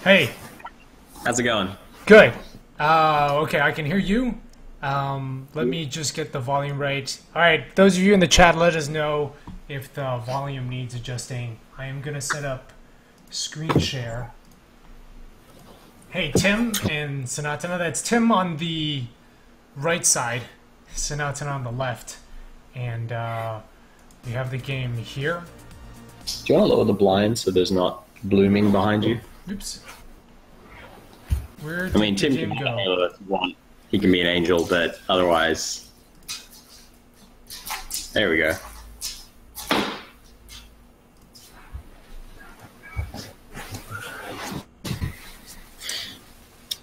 Hey, How's it going? good. Okay, I can hear you. Let me just get the volume right. All right, those of you in the chat, let us know if the volume needs adjusting. I am gonna set up screen share. Hey, Tim and Sanatana. That's Tim on the right side, Sanatana on the left, and we have the game here. Do you want to lower the blinds so there's not blooming behind you? Oops. Where did I mean, the Tim game can be go? an angel if you want. He can be an angel, but otherwise... There we go.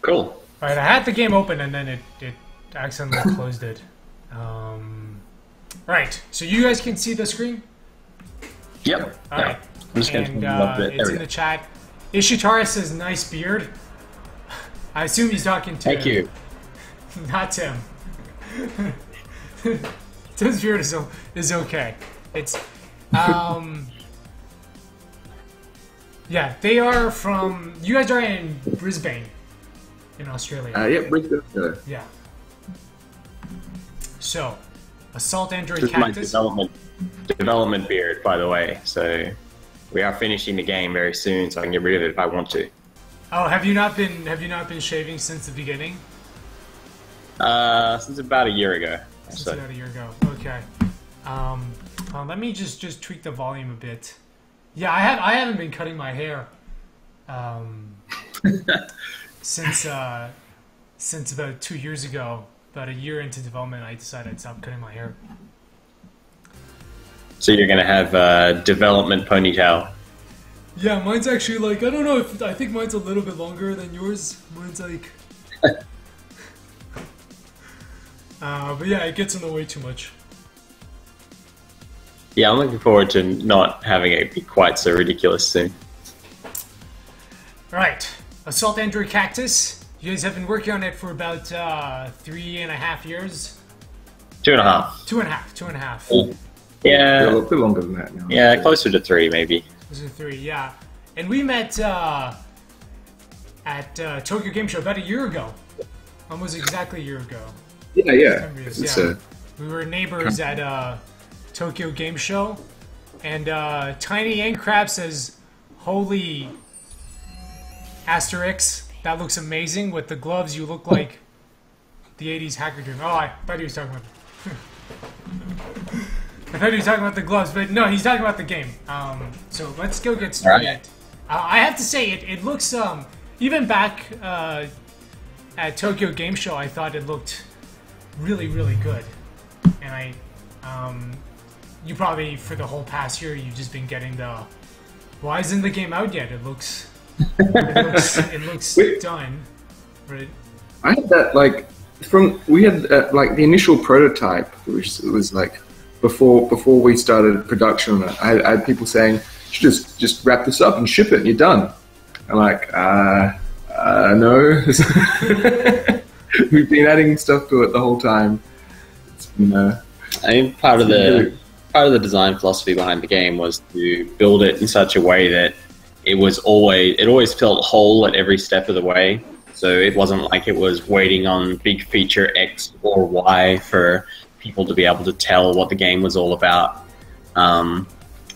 Cool. All right, I had the game open and then it accidentally closed it. Right, so you guys can see the screen? Yep. All right. I'm just going to And turn it up a bit. it's There we in go. the chat. Ishitara says, nice beard. I assume he's talking to... Thank you. Not Tim. Tim's beard is okay. It's... yeah, they are from... You guys are in Brisbane, in Australia. Yep, Brisbane. Yeah. So, Assault Android This is my Cactus. development beard, by the way. So we are finishing the game very soon, so I can get rid of it if I want to. Oh, have you not been shaving since the beginning? Since about a year ago. Since So. about a year ago. Okay. Let me just tweak the volume a bit. Yeah, I haven't been cutting my hair since about 2 years ago. About a year into development, I decided I'd stop cutting my hair. So you're going to have a development ponytail. Yeah, mine's actually like, I don't know if, I think mine's a little bit longer than yours. Mine's like... but yeah, it gets in the way too much. Yeah, I'm looking forward to not having it be quite so ridiculous soon. Right, Assault Android Cactus. You guys have been working on it for about 3.5 years. 2.5. 2.5. Yeah, a Yeah, bit longer than that now. yeah, closer to 3 maybe. Those are 3, yeah. And we met at Tokyo Game Show about a year ago. Almost exactly a year ago. Yeah. Memories, It's, yeah. We were neighbors at Tokyo Game Show. And Tiny and Crab says, holy Asterix, that looks amazing. With the gloves, you look like the 80s hacker dude. Oh, I thought he was talking about... I thought he was talking about the gloves, but no, he's talking about the game. So let's go get started. Right. I have to say, it looks, even back at Tokyo Game Show, I thought it looked really, really good. And you probably, for the whole past year, you've just been getting the, why isn't the game out yet? It looks done. Right? I had that we had like the initial prototype, which was like before we started production. I had people saying, "You should just wrap this up and ship it, and you're done." I'm like, no. We've been adding stuff to it the whole time. It's been, I think part of the design philosophy behind the game was to build it in such a way that it always felt whole at every step of the way. So it wasn't like it was waiting on big feature X or Y for people to be able to tell what the game was all about,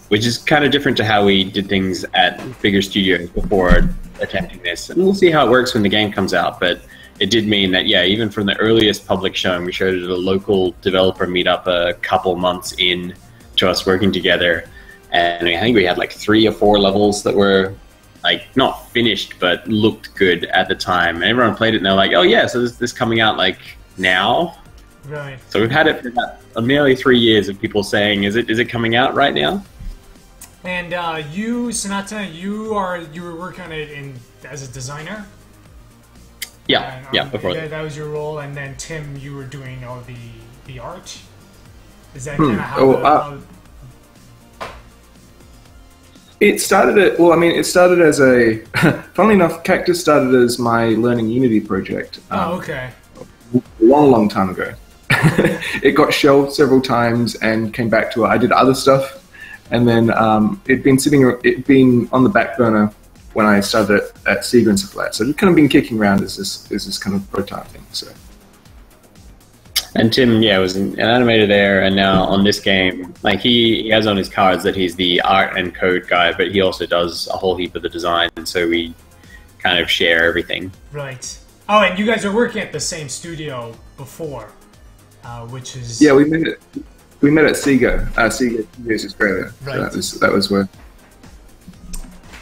which is kind of different to how we did things at bigger studios before attempting this. And we'll see how it works when the game comes out, but it did mean that, yeah, even from the earliest public showing, we showed it at a local developer meetup a couple months in to us working together. And I think we had like 3 or 4 levels that were like not finished, but looked good at the time. And everyone played it and they're like, oh yeah, so this coming out like now? Right. So we've had it for about nearly 3 years of people saying, is it coming out right now? And you, Sanata, you were working on it as a designer? Yeah, before that. That was your role, and then Tim, you were doing all the art? Is that kind of how It started as a. Funnily enough, Cactus started as my learning Unity project. okay. A long time ago. It got shelved several times and came back to it. I did other stuff, and then it'd been on the back burner when I started at Sega and stuff like that. So it's kind of been kicking around as this kind of prototype thing. So. And Tim, was an animator there, and now on this game, like he has on his cards that he's the art and code guy, but he also does a whole heap of the design, and so we kind of share everything. Right. Oh, and you guys are working at the same studio before, which is... Yeah, we met at Sega, Sega Studios Australia. Right. So that was where...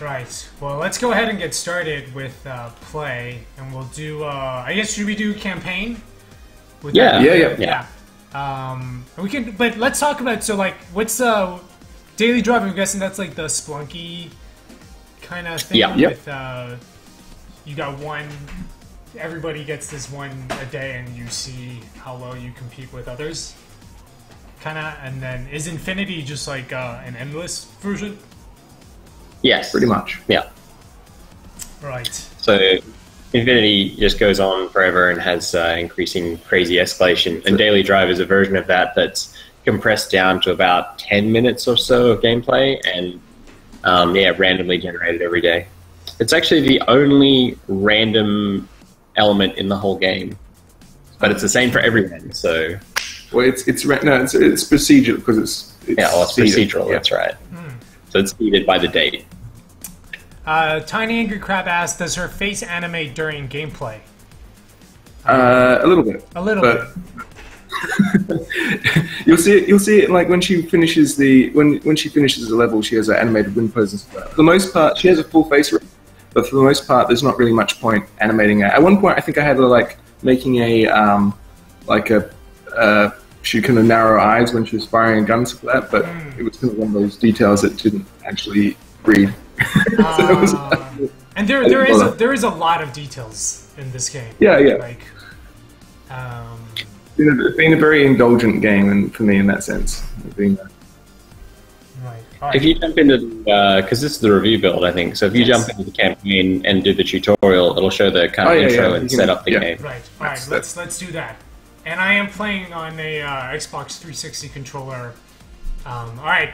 Right. Well, let's go ahead and get started with play, and we'll do, I guess, should we do campaign? Yeah. We can, but let's talk about, so like, what's Daily Drive? I'm guessing that's like the Splunky kind of thing. Yeah. With you got one, everybody gets this one a day, and you see how well you compete with others. Kind of, and then is Infinity just like an endless version? Yes, pretty much. Yeah. Right. So Infinity just goes on forever and has increasing crazy escalation. And Daily Drive is a version of that that's compressed down to about 10 minutes or so of gameplay and randomly generated every day. It's actually the only random element in the whole game, but it's the same for everyone. So, well, it's procedural because it's procedural. Yeah. That's right. So it's seeded by the date. Tiny Angry Crab asks, does her face animate during gameplay? A little bit. A little bit. You'll see it like when she finishes when she finishes the level, she has an animated wind pose and stuff. For the most part, she has a full face, but for the most part, there's not really much point animating it. At one point, I think I had her like making she kind of narrow eyes when she was firing a gun, stuff like that. But it was kind of one of those details that didn't actually read. And there is a lot of details in this game. Yeah. Like, it's been a very indulgent game, and for me in that sense. Right. If you jump into because this is the review build, I think. So if you jump into the campaign and do the tutorial, it'll show the kind of intro and set up the game. Right. All right. Let's do that. And I am playing on a Xbox 360 controller. All right.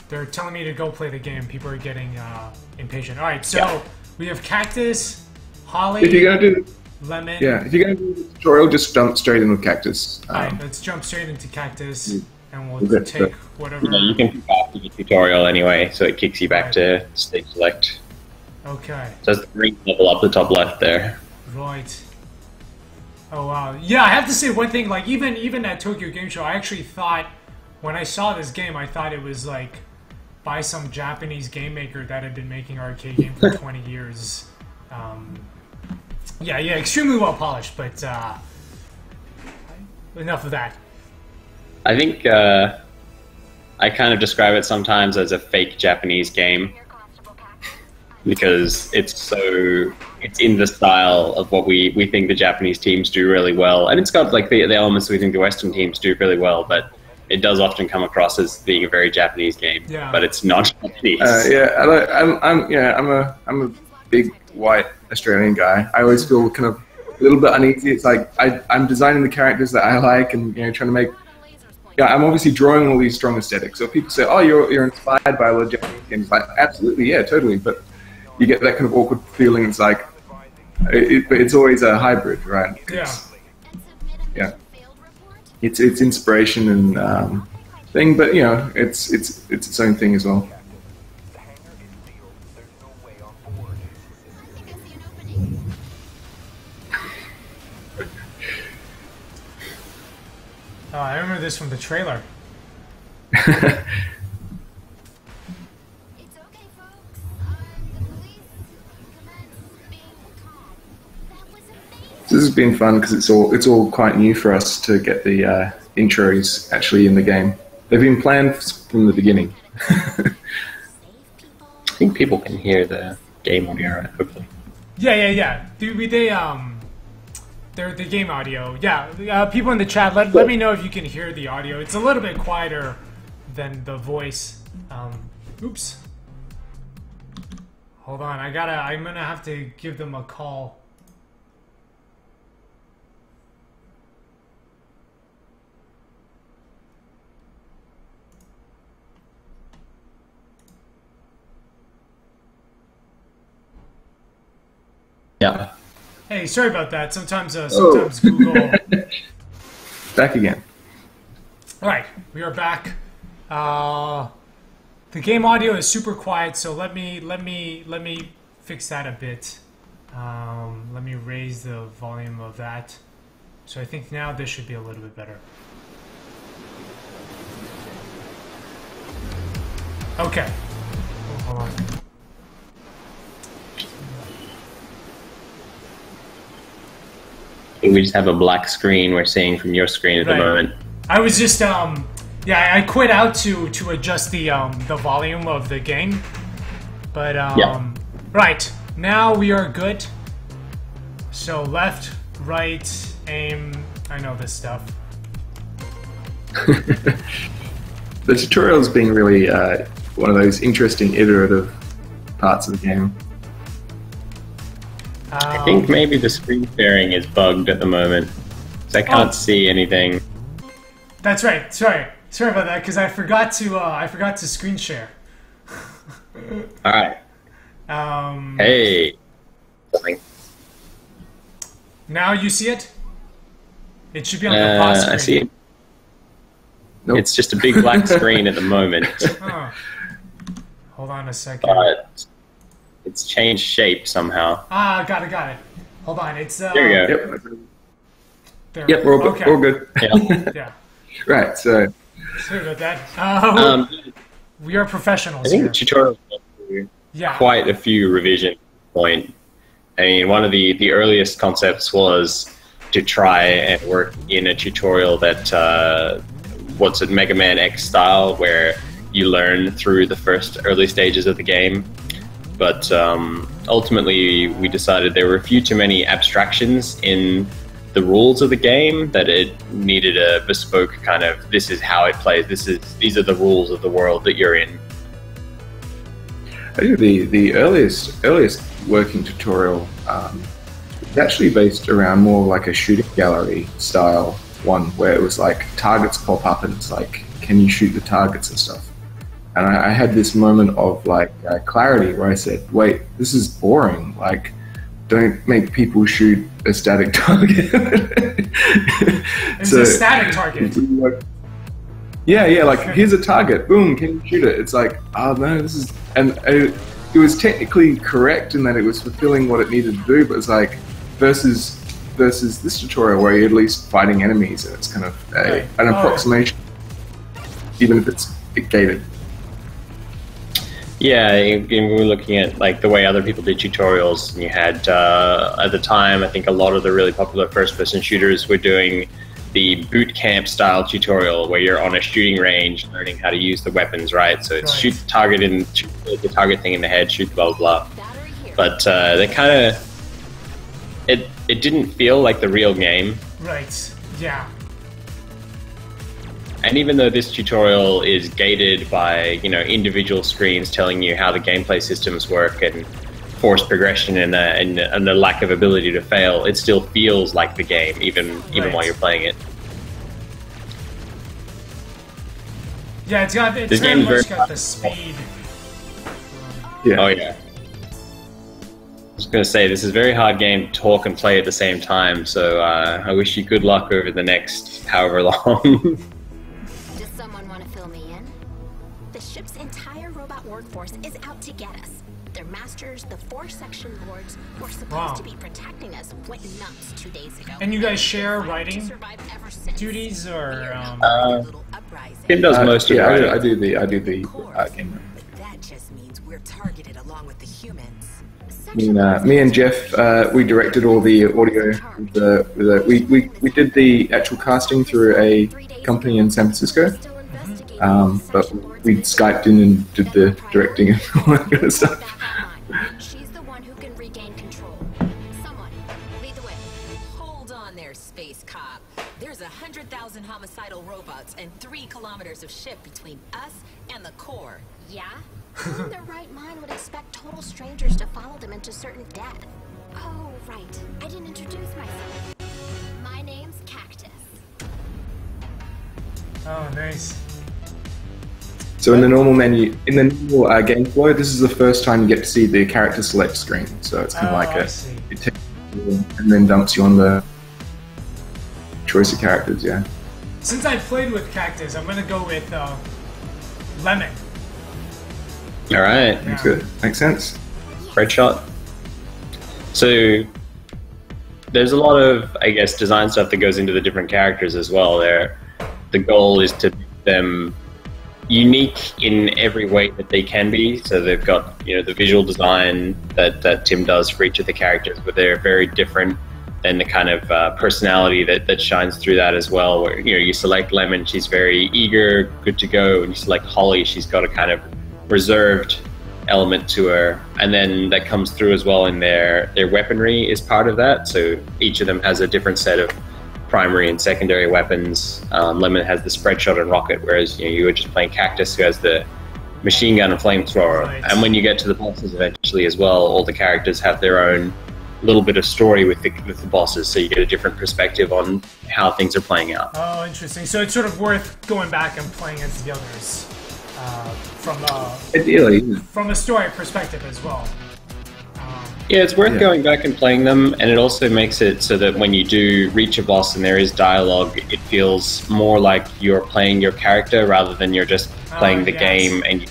They're telling me to go play the game. People are getting impatient. All right, so we have Cactus, Holly, if you're gonna do Lemon. Yeah, if you're going to do the tutorial, just jump straight in with Cactus. All right, let's jump straight into Cactus, and we'll take whatever... You can pick after the tutorial anyway, so it kicks you back to stage select. Okay. So it's the green level up the top left there. Right. Oh, wow. Yeah, I have to say one thing, like, even at Tokyo Game Show, I actually thought, when I saw this game, I thought it was, like, by some Japanese game maker that had been making arcade games for 20 years. Yeah, extremely well polished, but enough of that. I think I kind of describe it sometimes as a fake Japanese game because it's in the style of what we think the Japanese teams do really well, and it's got like the elements we think the Western teams do really well, but it does often come across as being a very Japanese game, but it's not Japanese. I'm a big white Australian guy. I always feel kind of a little bit uneasy. It's like I'm designing the characters that I like, and trying to make. Yeah, I'm obviously drawing all these strong aesthetics. So people say, "Oh, you're inspired by a lot of Japanese games." Like, absolutely, yeah, totally. But you get that kind of awkward feeling. It's like it's always a hybrid, right? Yeah. It's inspiration and thing, but it's its own thing as well. Oh, I remember this from the trailer. This has been fun because it's all quite new for us to get the intros actually in the game. They've been planned from the beginning. I think people can hear the game audio, hopefully. Yeah. They're the game audio. Yeah, people in the chat, let me know if you can hear the audio. It's a little bit quieter than the voice. Oops. Hold on, I'm gonna have to give them a call. Yeah. Hey, sorry about that. Sometimes Google. Back again. All right, we are back. The game audio is super quiet, so let me fix that a bit. Let me raise the volume of that. So I think now this should be a little bit better. Okay. Oh, hold on. We just have a black screen we're seeing from your screen at the moment. I was just yeah, I quit out to adjust the volume of the game. But right, now we are good. So left, right, aim, I know this stuff. The tutorial is being really one of those interesting iterative parts of the game. I think maybe the screen sharing is bugged at the moment, so I can't see anything. That's right. Sorry about that, because I forgot to screen share. All right. Hey. Now you see it? It should be on the pause screen. I see it. Nope. It's just a big black screen at the moment. Oh. Hold on a second. But it's changed shape somehow. Got it. Hold on, it's there we go. Yep. There. Yep, we're all good. Yeah. Yeah. Right, so... Sorry about that. We are professionals I think here. the tutorial quite a few revision point. I mean, one of the earliest concepts was to try and work in a tutorial that what's it, Mega Man X style, where you learn through the first early stages of the game. But ultimately, we decided there were a few too many abstractions in the rules of the game that it needed a bespoke kind of, this is how it plays, these are the rules of the world that you're in. I think the earliest working tutorial is actually based around more like a shooting gallery style one, where it was like targets pop up and it's like, can you shoot the targets and stuff? And I had this moment of like clarity where I said, wait, this is boring. Like, don't make people shoot a static target. It's a static target. Yeah, like here's a target, boom, can you shoot it? It's like, oh no, this is, and it was technically correct in that it was fulfilling what it needed to do, but it's like versus this tutorial where you're at least fighting enemies and it's kind of an approximation, even if it's gated. Yeah, we were looking at like the way other people did tutorials, and you had at the time I think a lot of the really popular first-person shooters were doing the boot camp style tutorial where you're on a shooting range learning how to use the weapons, right? So it's shoot the target and shoot the target thing in the head, shoot blah blah. But they kind of it didn't feel like the real game. Right. Yeah. And even though this tutorial is gated by, individual screens telling you how the gameplay systems work and forced progression and a lack of ability to fail, it still feels like the game, even while you're playing it. Yeah, it's very much got the speed. Yeah. Oh yeah. I was going to say, this is a very hard game to talk and play at the same time, so I wish you good luck over the next however long. Ship's entire robot workforce is out to get us. Their masters, the 4 section lords, were supposed to be protecting us, went nuts 2 days ago. And you guys share writing duties, or Kim does most of it. I do the game. That just means we're targeted along with the humans. Me and Jeff, we directed all the audio. We did the actual casting through a company in San Francisco. But we Skyped in and did the directing and all that kind of stuff. She's the one who can regain control. Someone, lead the way. Hold on there, space cop. There's 100,000 homicidal robots and 3 kilometers of ship between us and the core. Yeah? Who in their right mind would expect total strangers to follow them into certain death? Oh, right. I didn't introduce myself. My name's Cactus. Oh, nice. So in the normal menu, in the normal game flow, this is the first time you get to see the character select screen. So it's kind of like it takes and then dumps you on the choice of characters. Yeah. Since I played with Cactus, I'm gonna go with Lemon. All right, That's good. Makes sense. great shot. So there's a lot of, I guess, design stuff that goes into the different characters as well. The goal is to make them unique in every way that they can be. So they've got, you know, the visual design that Tim does for each of the characters, but they're very different than the kind of personality that shines through that as well. Where, you know, you select Lemon, she's very eager, good to go, and you select Holly, she's got a kind of reserved element to her, and then that comes through as well in their weaponry is part of that. So each of them has a different set of primary and secondary weapons. Lemon has the spread shot and rocket, whereas, you know, you were just playing Cactus, who has the machine gun and flamethrower. Right. And when you get to the bosses eventually as well, all the characters have their own little bit of story with the bosses, so you get a different perspective on how things are playing out. Oh, interesting. So it's sort of worth going back and playing as the others Ideally. from a story perspective as well. Yeah, it's worth going back and playing them, and it also makes it so that when you do reach a boss and there is dialogue, it feels more like you're playing your character rather than you're just playing the game and your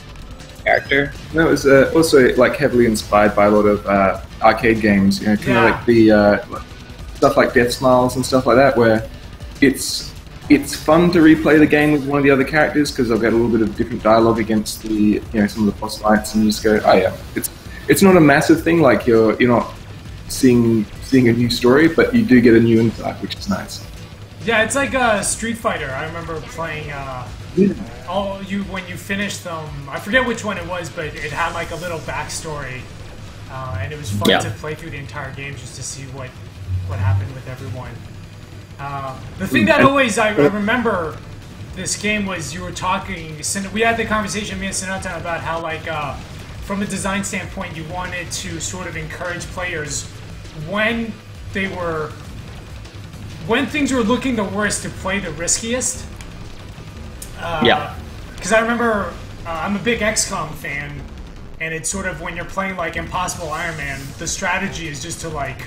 character. That was also like heavily inspired by a lot of arcade games, you know, kind of like the stuff like Death Smiles and stuff like that, where it's fun to replay the game with one of the other characters because they've got a little bit of different dialogue against the, you know, some of the boss fights, and you just go, oh yeah, it's not a massive thing, like you're not seeing a new story, but you do get a new insight, which is nice. Yeah, it's like Street Fighter. I remember playing when you finished them. I forget which one it was, but it had like a little backstory, and it was fun to play through the entire game just to see what happened with everyone. The thing that always I remember this game was you were talking. We had the conversation, me and Sinatan, about how like from a design standpoint, you wanted to sort of encourage players when things were looking the worst to play the riskiest. Because I remember I'm a big XCOM fan, and it's sort of when you're playing like Impossible Iron Man, the strategy is just to like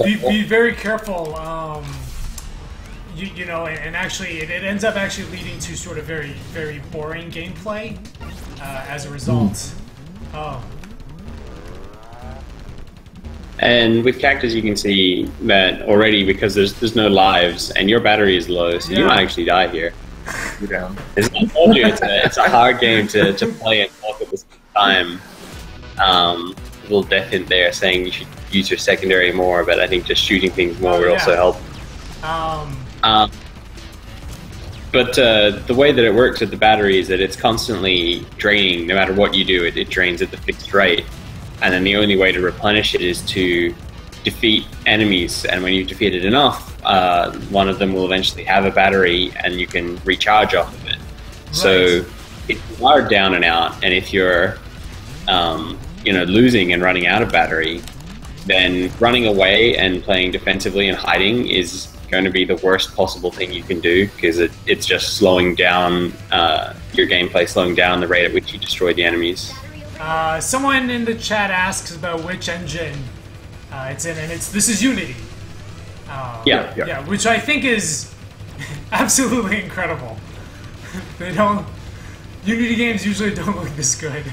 be very careful. You know, and actually it ends up actually leading to sort of very, very boring gameplay as a result. And with Cactus, you can see that already because there's no lives and your battery is low, so you might actually die here. You're down. I told you, it's a hard game to play and talk at the same time. A little death hint there saying you should use your secondary more, but I think just shooting things more would also help. But the way that it works with the battery is that it's constantly draining. No matter what you do, it drains at the fixed rate. And then the only way to replenish it is to defeat enemies. And when you've defeated enough, one of them will eventually have a battery and you can recharge off of it. Right. So if you are down and out, and if you're losing and running out of battery, then running away and playing defensively and hiding is going to be the worst possible thing you can do, because it's just slowing down your gameplay, slowing down the rate at which you destroy the enemies. Someone in the chat asks about which engine it's in, and this is Unity. Yeah, which I think is absolutely incredible. Unity games usually don't look this good.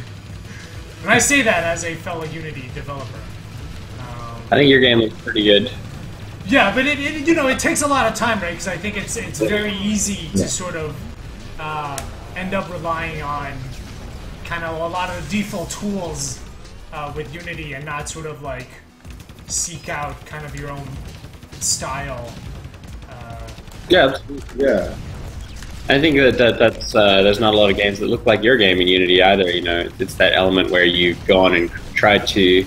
And I say that as a fellow Unity developer. I think your game looks pretty good. Yeah, but it takes a lot of time, right? Because I think it's very easy to sort of end up relying on kind of a lot of the default tools with Unity and not sort of like seek out kind of your own style. Yeah. I think that's there's not a lot of games that look like your game in Unity either. You know, it's that element where you go on and try to.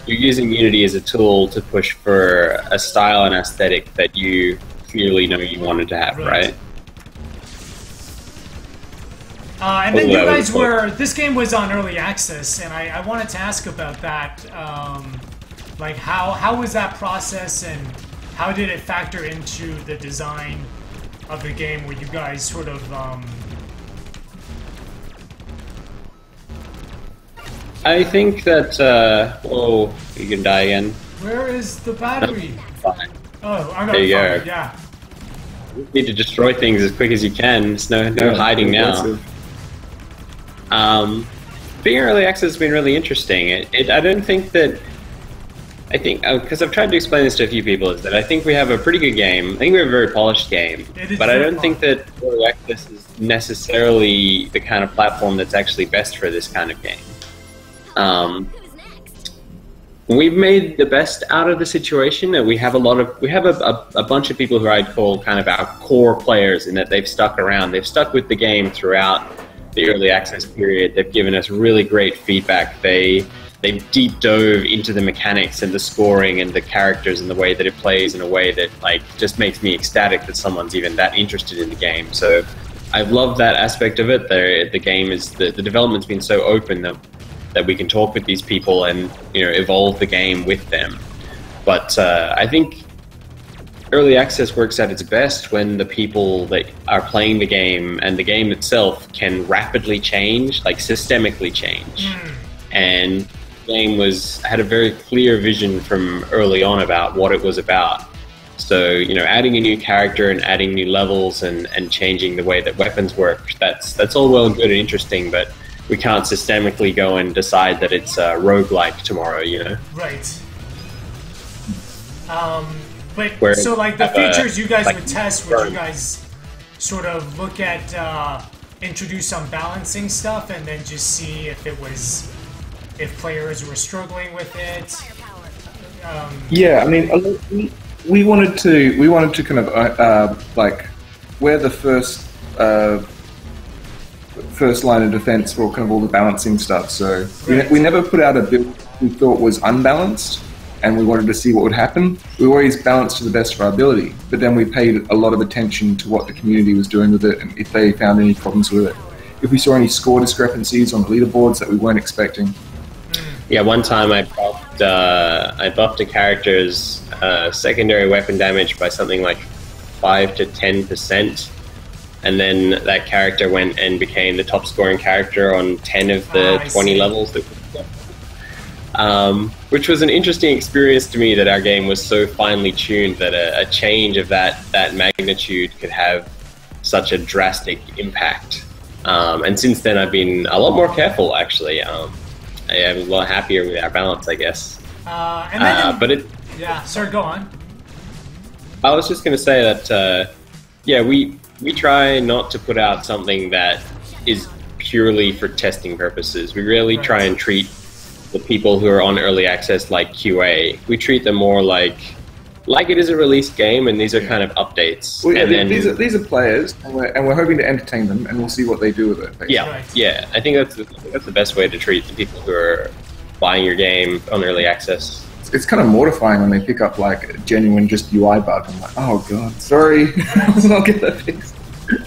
You're using Unity as a tool to push for a style and aesthetic that you clearly know you wanted to have, right? And then you guys this game was on early access, and I wanted to ask about that. Like, how was that process, and how did it factor into the design of the game, where you guys sort of... I think that. Oh, you can die again. Where is the battery? Fine. Oh, I got There you it. go. Yeah. You need to destroy things as quick as you can. There's no hiding now. Being early access has been really interesting. I don't think that. I think because I've tried to explain this to a few people, is that I think we have a pretty good game. I think we have a very polished game, but I don't think that early access is necessarily the kind of platform that's actually best for this kind of game. We've made the best out of the situation, and we have a bunch of people who I'd call kind of our core players, in that they've stuck around. They've stuck with the game throughout the early access period. They've given us really great feedback. They've deep dove into the mechanics and the scoring and the characters and the way that it plays in a way that like just makes me ecstatic that someone's even that interested in the game. So I've loved that aspect of it. The game is the development's been so open that we can talk with these people and evolve the game with them. But I think early access works at its best when the people that are playing the game and the game itself can rapidly change, like systemically change. And the game had a very clear vision from early on about what it was about. So, adding a new character and adding new levels and changing the way that weapons work, that's all well and good and interesting, but we can't systemically go and decide that it's roguelike tomorrow, Right. But so like the features you guys would test, would you guys sort of look at introduce some balancing stuff and then just see if players were struggling with it? Yeah, I mean, we wanted to kind of like we're the first line of defense for kind of all the balancing stuff. So we never put out a build we thought was unbalanced, and we wanted to see what would happen. We always balanced to the best of our ability, but then we paid a lot of attention to what the community was doing with it and if they found any problems with it. If we saw any score discrepancies on the leaderboards that we weren't expecting. Yeah, one time I buffed a character's secondary weapon damage by something like 5 to 10%, and then that character went and became the top scoring character on 10 of the 20 levels that we got. Which was an interesting experience to me, that our game was so finely tuned that a change of that magnitude could have such a drastic impact. And since then I've been a lot more careful, actually. I am a lot happier with our balance, I guess. Sorry, go on. I was just going to say that, we try not to put out something that is purely for testing purposes. We really try and treat the people who are on early access like QA. We treat them more like it is a released game, and these are kind of updates. Well, and these are players, and we're hoping to entertain them, and we'll see what they do with it. Basically. Yeah. I think that's the best way to treat the people who are buying your game on early access. It's kind of mortifying when they pick up like a genuine just UI bug. I'm like, oh god, sorry, I'll get that fixed.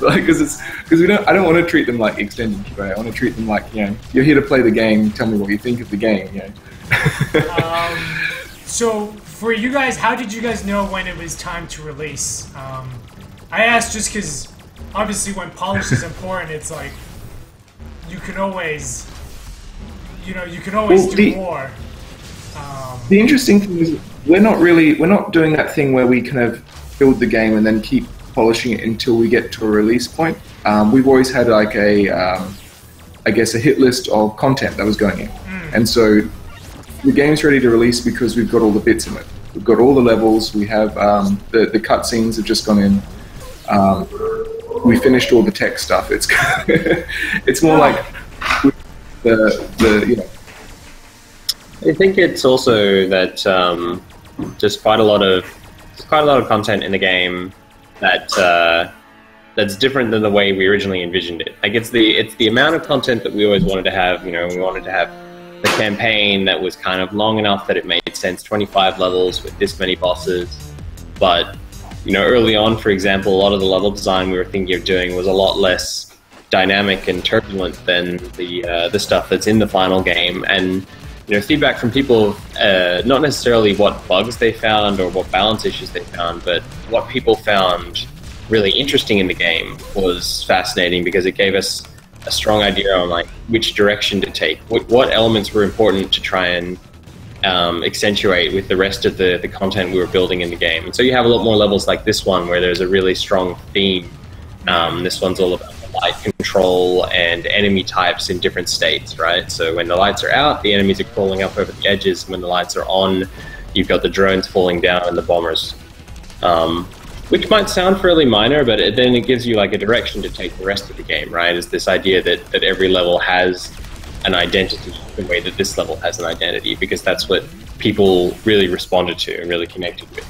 Like, because I don't want to treat them like extended QA. I want to treat them like, you're here to play the game. Tell me what you think of the game. So for you guys, how did you guys know when it was time to release? I asked just because obviously when polish is important, it's like you can always do more. The interesting thing is we're not doing that thing where we kind of build the game and then keep polishing it until we get to a release point. We've always had like a hit list of content that was going in, and so the game's ready to release because we've got all the bits in it. We've got all the levels. We have the cutscenes have just gone in. We finished all the tech stuff. It's it's more like the. I think it's also that just quite a lot of content in the game that's different than the way we originally envisioned it. Like it's the amount of content that we always wanted to have. We wanted to have the campaign that was kind of long enough that it made sense, 25 levels with this many bosses. But early on, for example, a lot of the level design we were thinking of doing was a lot less dynamic and turbulent than the stuff that's in the final game. And feedback from people, not necessarily what bugs they found or what balance issues they found, but what people found really interesting in the game was fascinating, because it gave us a strong idea on like which direction to take, what elements were important to try and accentuate with the rest of the content we were building in the game. And so you have a lot more levels like this one where there's a really strong theme. This one's all about light control and enemy types in different states, right? So when the lights are out, the enemies are crawling up over the edges. When the lights are on, you've got the drones falling down and the bombers. Which might sound fairly minor, but then it gives you like a direction to take the rest of the game, right? Is this idea that every level has an identity the way that this level has an identity, because that's what people really responded to and really connected with.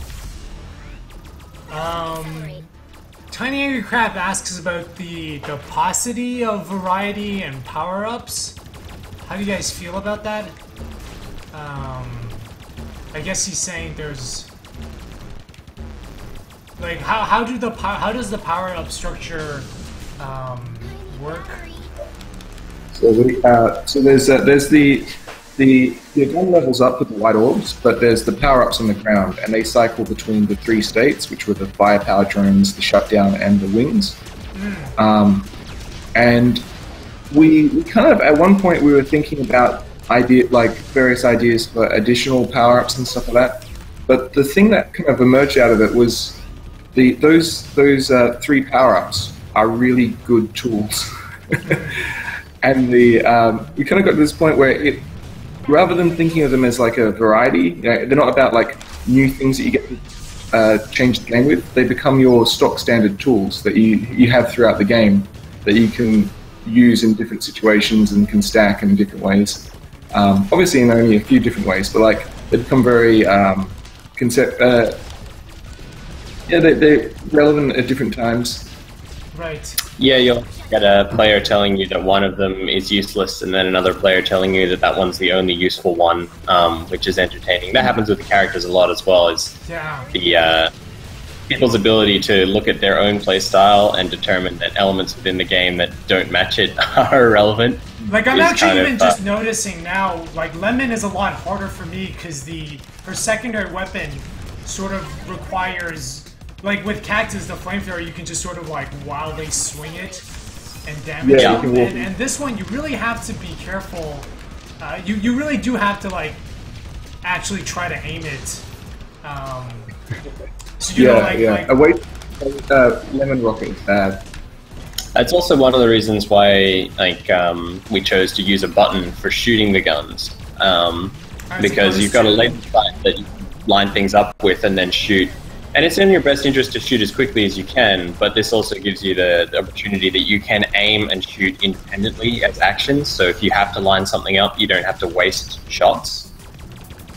Tiny Angry Crab asks about the paucity of variety and power-ups. How do you guys feel about that? I guess he's saying there's like how does the power-up structure work? So there's the gun levels up with the white orbs, but there's the power-ups on the ground, and they cycle between the 3 states, which were the firepower drones, the shutdown, and the wings. And we kind of, at one point, we were thinking about various ideas for additional power-ups and stuff like that. But the thing that kind of emerged out of it was those 3 power-ups are really good tools. And we kind of got to this point where rather than thinking of them as like a variety, they're not about like new things that you get to change the game with. They become your stock standard tools that you have throughout the game that you can use in different situations and can stack in different ways. Obviously in only a few different ways, but like they become very they're relevant at different times. Right. Yeah, you'll get a player telling you that one of them is useless, and then another player telling you that one's the only useful one, which is entertaining. That happens with the characters a lot as well, is the people's ability to look at their own playstyle and determine that elements within the game that don't match it are irrelevant. Like, I'm actually even just noticing now, like, Lemon is a lot harder for me because her secondary weapon sort of requires... Like, with Cactus, the flamethrower, you can just sort of, like, wildly swing it and damage them. And this one, you really have to be careful. You really do have to, like, actually try to aim it. So, you know, Lemon Rocket is bad. That's also one of the reasons why, like, we chose to use a button for shooting the guns. Because you've got a laser sight that you line things up with and then shoot. And it's in your best interest to shoot as quickly as you can, but this also gives you the opportunity that you can aim and shoot independently as actions. So if you have to line something up, you don't have to waste shots.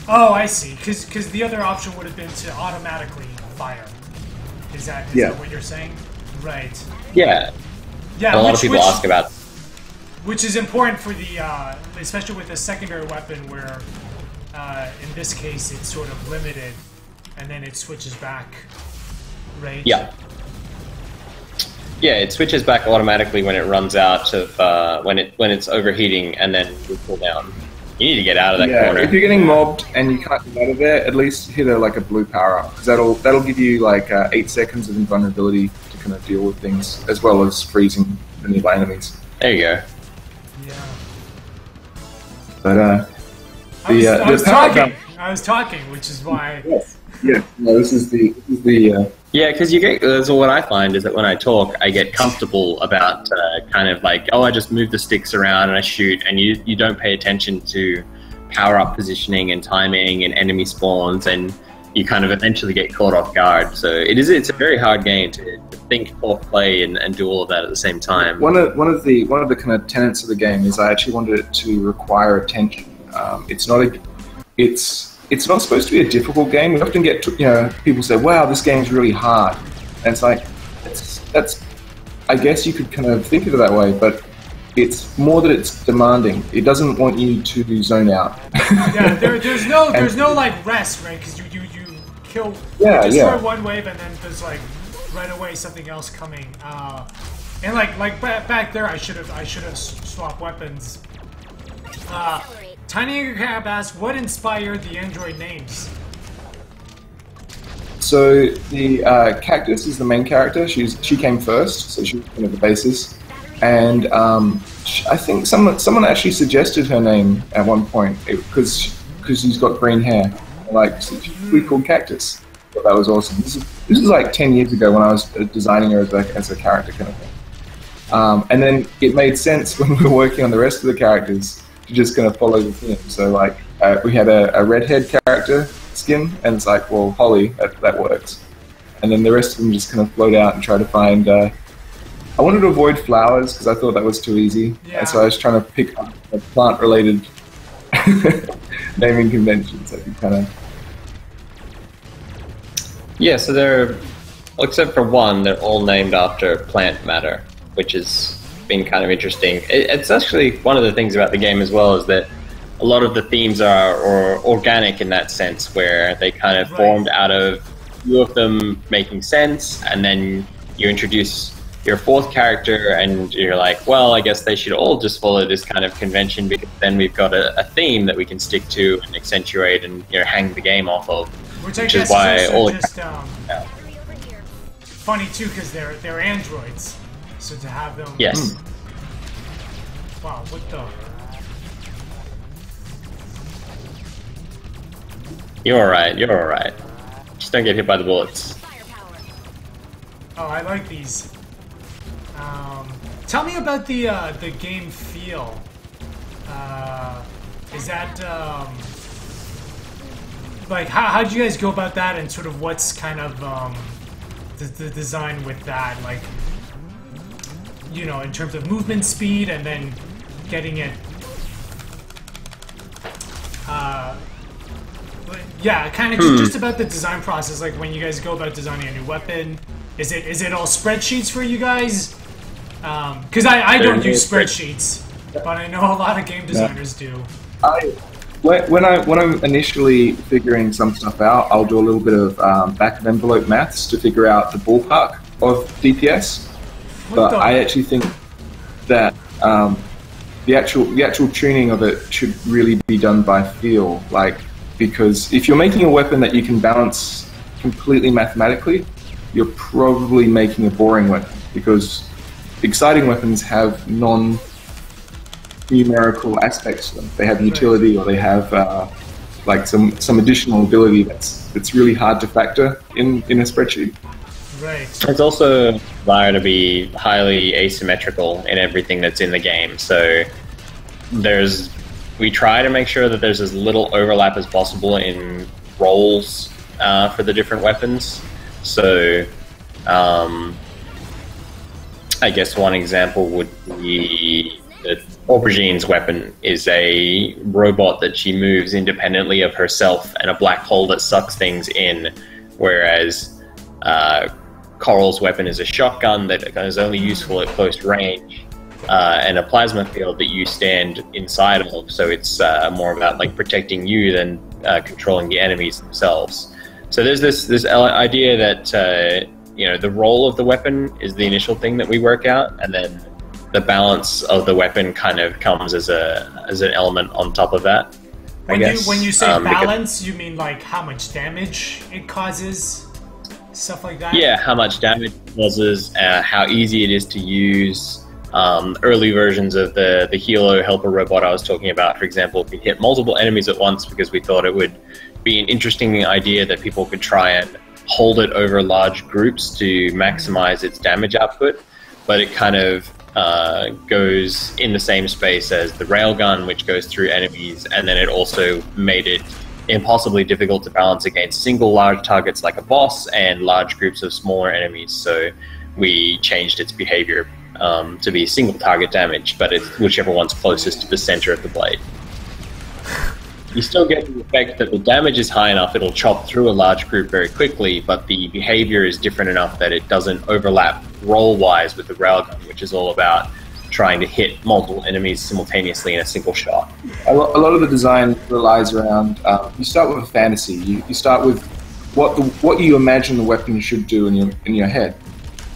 Oh, I see. Because the other option would have been to automatically fire. Is that what you're saying? Right. Yeah. Yeah. A lot of people ask about. Which is important for the, especially with a secondary weapon, where in this case it's sort of limited. And then it switches back, right? Yeah. Yeah, it switches back automatically when it runs out of when it's overheating, and then you pull down. You need to get out of that corner. If you're getting mobbed and you can't get out of there, at least hit a blue power up, because that'll give you like 8 seconds of invulnerability to kind of deal with things, as well as freezing the nearby enemies. There you go. Yeah. But I was talking, which is why. Yes. Yeah, no, this is the Yeah, because you get. So what I find is that when I talk, I get comfortable about kind of like, I just move the sticks around and I shoot, and you don't pay attention to power up positioning and timing and enemy spawns, and you kind of eventually get caught off guard. So it's a very hard game to think, talk, play, and do all of that at the same time. One of the kind of tenets of the game is I actually wanted it to require attention. It's not supposed to be a difficult game. We often get, people say, "Wow, this game's really hard," and it's like, that's. I guess you could kind of think of it that way, but it's more that it's demanding. It doesn't want you to zone out. Yeah, there's no like rest, right? Because you kill, destroy one wave, and then there's like right away something else coming. And like back there, I should have swapped weapons. Tiny Angry Crab asks, what inspired the android names? So the Cactus is the main character. She came first, so she was kind of the basis. And I think someone actually suggested her name at one point because she's got green hair. Like, we called Cactus. I thought that was awesome. This is like 10 years ago when I was designing her as a character kind of thing. And then it made sense when we were working on the rest of the characters to just kind of follow the theme. So like we had a redhead character skin, and it's like, well, Holly, that works. And then the rest of them just kind of float out and try to find. I wanted to avoid flowers because I thought that was too easy, and so I was trying to pick up plant-related naming conventions that you kind of. Yeah, so they're, except for one, they're all named after plant matter, which has been kind of interesting. It's actually one of the things about the game as well is that a lot of the themes are organic in that sense, where they kind of formed out of a few of them making sense, and then you introduce your fourth character and you're like, well, I guess they should all just follow this kind of convention because then we've got a theme that we can stick to and accentuate and hang the game off of. Which I guess is also just funny too, because they're androids, so to have them. Yes. Wow, what the? You're alright. You're alright. Just don't get hit by the bullets. Oh, I like these. Tell me about the game feel. Is that like how do you guys go about that, and sort of what's kind of the design with that, like, you know, in terms of movement speed and then getting it. Yeah, kind of just about the design process, like when you guys go about designing a new weapon. Is it all spreadsheets for you guys? Because I don't use spreadsheets, but I know a lot of game designers do. When I'm initially figuring some stuff out, I'll do a little bit of back of envelope maths to figure out the ballpark of DPS. But I actually think that the actual tuning of it should really be done by feel, like, because if you're making a weapon that you can balance completely mathematically, you're probably making a boring weapon, because exciting weapons have non-numerical aspects to them. They have utility, or they have like some additional ability that's really hard to factor in a spreadsheet. Right. It's also desire to be highly asymmetrical in everything that's in the game. So we try to make sure that there's as little overlap as possible in roles for the different weapons. So, I guess one example would be that Aubergine's weapon is a robot that she moves independently of herself and a black hole that sucks things in, whereas Coral's weapon is a shotgun that is only useful at close range, and a plasma field that you stand inside of, so it's more about like protecting you than controlling the enemies themselves. So there's this idea that the role of the weapon is the initial thing that we work out, and then the balance of the weapon kind of comes as an element on top of that. When you say balance, you mean like how much damage it causes, stuff like that? Yeah, how much damage it causes, how easy it is to use. Early versions of the Helo helper robot I was talking about, for example, we hit multiple enemies at once because we thought it would be an interesting idea that people could try and hold it over large groups to maximize its damage output, but it kind of goes in the same space as the railgun, which goes through enemies, and then it also made it impossibly difficult to balance against single large targets like a boss and large groups of smaller enemies. So we changed its behavior to be single target damage, but it's whichever one's closest to the center of the blade. You still get the effect that the damage is high enough it'll chop through a large group very quickly, but the behavior is different enough that it doesn't overlap role-wise with the railgun, which is all about trying to hit multiple enemies simultaneously in a single shot. A lot of the design relies around, you start with a fantasy. You start with what you imagine the weapon should do in your head.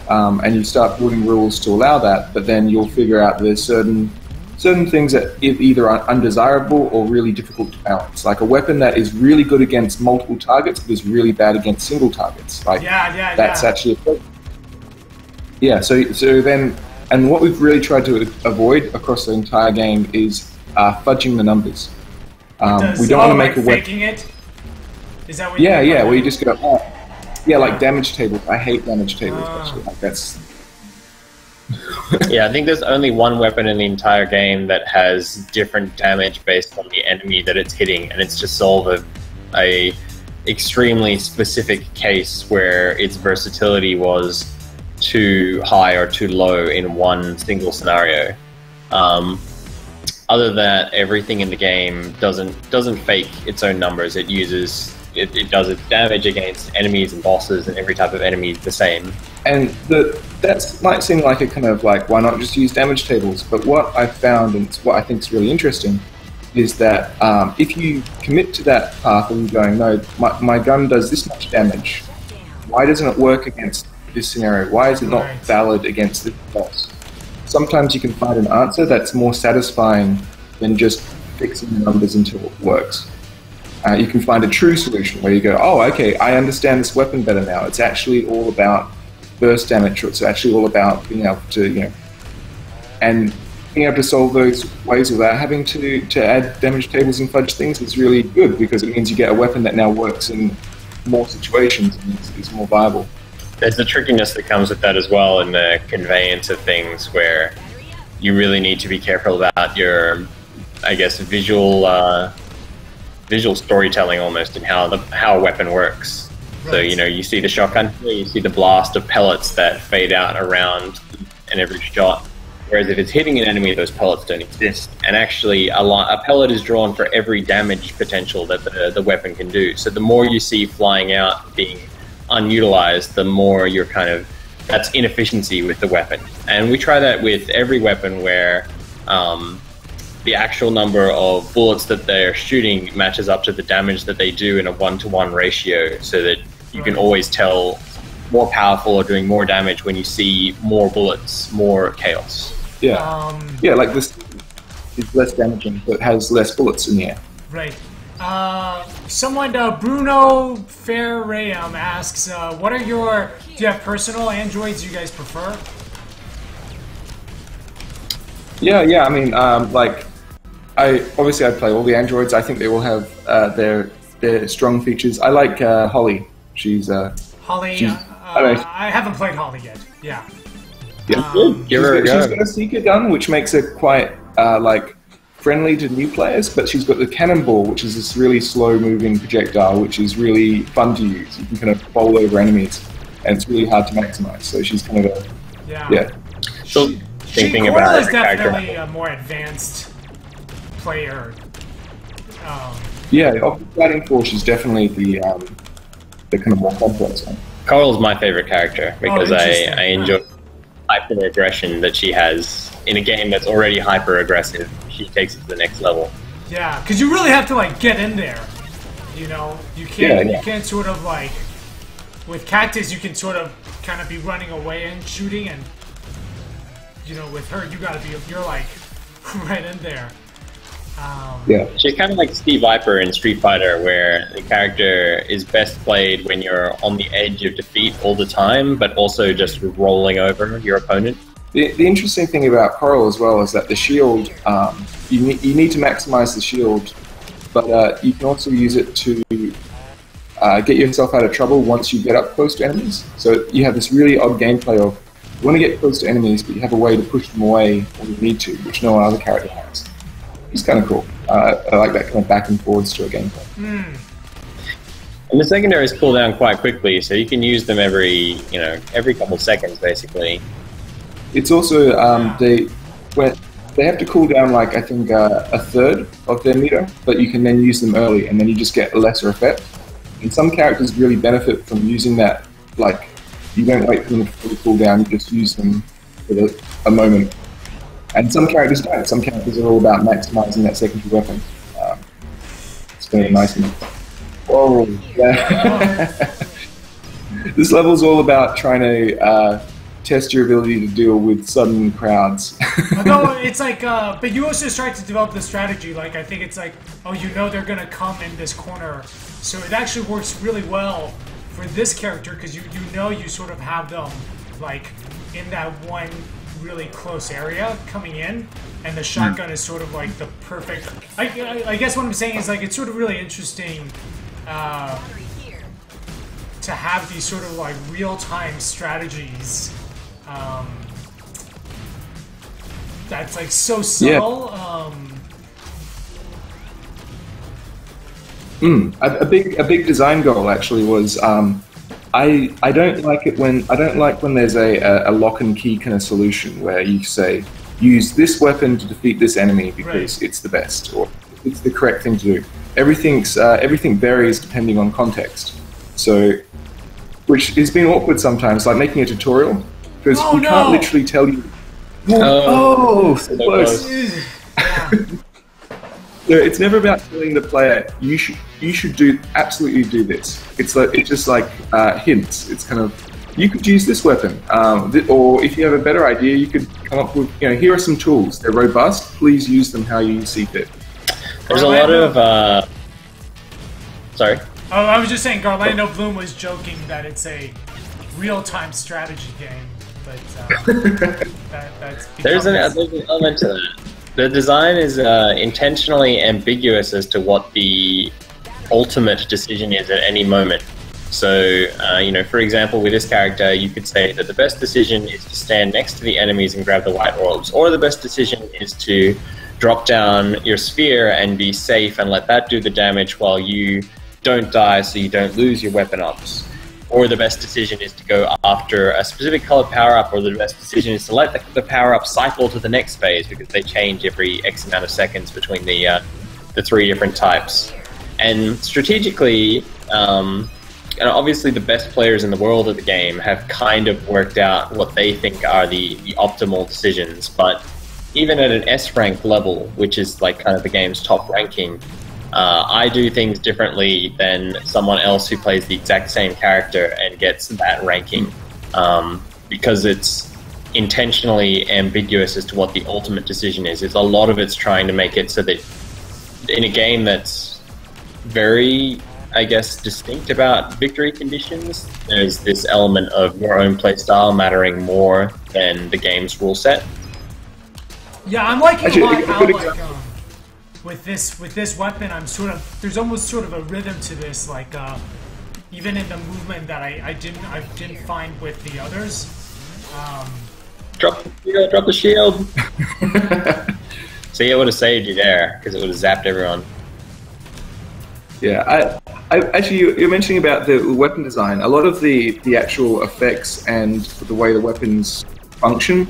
And you start building rules to allow that, but then you'll figure out there's certain things that either are undesirable or really difficult to balance. Like a weapon that is really good against multiple targets, but is really bad against single targets. Like that's actually a problem. Yeah, so then And what we've really tried to avoid across the entire game is fudging the numbers. We don't want to make a weapon. Faking it? Is that what Yeah, yeah, where you just go, yeah, like damage tables. I hate damage tables, actually. Like, that's... Yeah, I think there's only one weapon in the entire game that has different damage based on the enemy that it's hitting, and it's to solve a extremely specific case where its versatility was too high or too low in one single scenario. Other than that, everything in the game doesn't fake its own numbers. It does its damage against enemies and bosses and every type of enemy the same. And that might seem like a kind of like, why not just use damage tables? But what I've found, and what I think is really interesting, is that if you commit to that path and you're going, no, my gun does this much damage, why doesn't it work against this scenario? Why is it not valid against this boss? Sometimes you can find an answer that's more satisfying than just fixing the numbers until it works. You can find a true solution where you go, oh, okay, I understand this weapon better now. It's actually all about burst damage, or it's actually all about being able to, and being able to solve those ways without having to add damage tables and fudge things is really good, because it means you get a weapon that now works in more situations and is more viable. There's the trickiness that comes with that as well, in the conveyance of things, where you really need to be careful about your, I guess, visual storytelling almost, in how a weapon works. Right. So you see the shotgun, you see the blast of pellets that fade out around in every shot. Whereas if it's hitting an enemy, those pellets don't exist. And actually, a pellet is drawn for every damage potential that the weapon can do. So the more you see flying out being unutilized, the more you're that's inefficiency with the weapon. And we try that with every weapon, where the actual number of bullets that they're shooting matches up to the damage that they do in a 1-to-1 ratio, so that you can always tell more powerful or doing more damage when you see more bullets, more chaos. Yeah, like this is less damaging, but has less bullets in the air. Right. Someone, Bruno Fairrayam asks, what are do you have personal androids you guys prefer? Yeah, I mean, I play all the androids. I think they all have their strong features. I like Holly. She's Holly. I haven't played Holly yet. Yeah. She's got a seeker gun, which makes her quite friendly to new players. But she's got the cannonball, which is this really slow-moving projectile, which is really fun to use. You can kind of bowl over enemies, and it's really hard to maximize. So she's kind of So thinking about her character, definitely a more advanced player. Of the fighting force, she's definitely the kind of more complex one. Coral's my favorite character, because I enjoy hyper-aggression that she has in a game that's already hyper-aggressive. She takes it to the next level. Yeah, because you really have to get in there. You can't sort of with Cactus, you can sort of kind of be running away and shooting, and with her you're right in there. She's kind of like Steve Viper in Street Fighter, where the character is best played when you're on the edge of defeat all the time, but also just rolling over your opponent. The interesting thing about Coral as well is that the shield, you need to maximize the shield, but you can also use it to get yourself out of trouble once you get up close to enemies. So you have this really odd gameplay of, you want to get close to enemies, but you have a way to push them away when you need to, which no other character has. It's kind of cool. I like that kind of back and forwards to a gameplay. And the secondaries cool down quite quickly, so you can use them every couple seconds, basically. It's also they have to cool down I think a third of their meter, but you can then use them early, and then you just get a lesser effect. And some characters really benefit from using that. You don't wait for them to cool down; you just use them for a moment. And some characters don't. Some characters are all about maximizing that secondary weapon. It's very nice. Whoa! Yeah. This level's all about trying to test your ability to deal with sudden crowds. No, it's but you also start to develop the strategy. I think it's they're gonna come in this corner, so it actually works really well for this character, because you sort of have them in that one really close area coming in, and the shotgun is sort of like the perfect. I guess what I'm saying is like it's sort of really interesting to have these sort of like real-time strategies. That's like so subtle. A big design goal actually was I don't like when there's a lock and key kind of solution where you say use this weapon to defeat this enemy because it's the best or it's the correct thing to do. Everything varies depending on context. So, which has been awkward sometimes, like making a tutorial because you can't literally tell you. So close. So it's never about telling the player you should absolutely do this. It's just like hints. It's kind of you could use this weapon, or if you have a better idea, you could come up with here are some tools. They're robust. Please use them how you see fit. There's a lot of sorry. Oh, I was just saying, Garlando Bloom was joking that it's a real-time strategy game, but that's there's an element to that. The design is intentionally ambiguous as to what the ultimate decision is at any moment. So, for example, with this character, you could say that the best decision is to stand next to the enemies and grab the white orbs, or the best decision is to drop down your sphere and be safe and let that do the damage while you don't die so you don't lose your weapon ups. Or the best decision is to go after a specific colored power-up, or the best decision is to let the power-up cycle to the next phase because they change every X amount of seconds between the three different types. And strategically, and obviously the best players in the world of the game have kind of worked out what they think are the optimal decisions, but even at an S rank level, which is like kind of the game's top ranking, I do things differently than someone else who plays the exact same character and gets that ranking, because it's intentionally ambiguous as to what the ultimate decision is. It's a lot of it's trying to make it so that in a game that's very, I guess, distinct about victory conditions, there's this element of your own playstyle mattering more than the game's rule set. Yeah, I'm liking a lot how with this weapon, there's almost sort of a rhythm to this, like even in the movement that I didn't find with the others. Drop the shield. See, it would have saved you there because it would have zapped everyone. Yeah, I actually you're mentioning about the weapon design. A lot of the actual effects and the way the weapons function.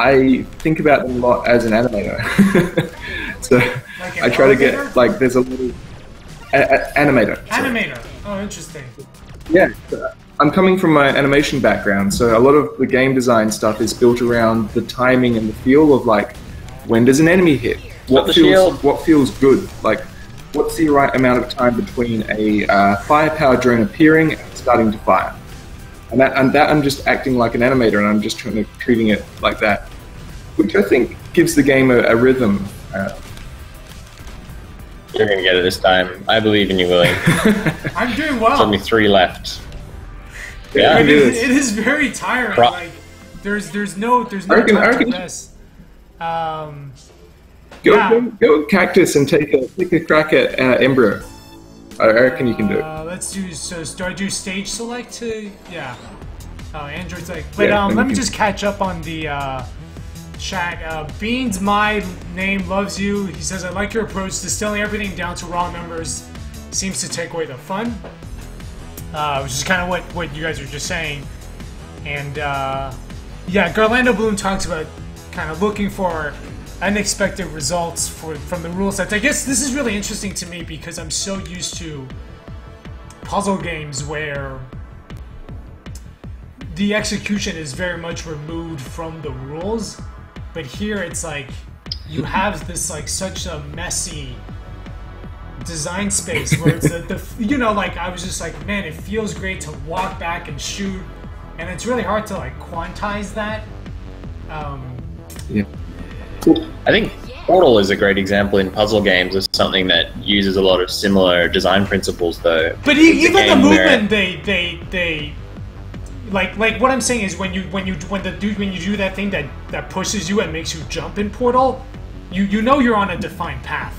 I think about them a lot as an animator. So like I try to get, like, there's a little... animator. Animator. Oh, interesting. Yeah. I'm coming from my animation background, so a lot of the game design stuff is built around the timing and the feel of, like, when does an enemy hit? What feels good? Like, what's the right amount of time between a firepower drone appearing and starting to fire? And that I'm just acting like an animator, and I'm just treating it like that, which I think gives the game a rhythm. You're going to get it this time. I believe in you, Willie. I'm doing well. There's only 3 left. Yeah, it is very tiring. Like, there's no time to rest. Go with Cactus and take a crack at Embryo. I reckon you can do it. Let's do so. Do I do stage select to? Yeah. Oh, Android's like. Wait, let me just catch up on the chat. Beans, my name loves you. He says, I like your approach. Distilling everything down to raw numbers seems to take away the fun. Which is kind of what you guys are just saying. And yeah, Garlando Bloom talks about kind of looking for unexpected results from the rule sets. I guess this is really interesting to me because I'm so used to puzzle games where the execution is very much removed from the rules, but here it's like you have this like such a messy design space where it's like I was just like, man, it feels great to walk back and shoot, and it's really hard to like quantize that. Yeah. I think Portal is a great example in puzzle games of something that uses a lot of similar design principles, though. But even the movement, they like what I'm saying is when you do that thing that pushes you and makes you jump in Portal, you know you're on a defined path.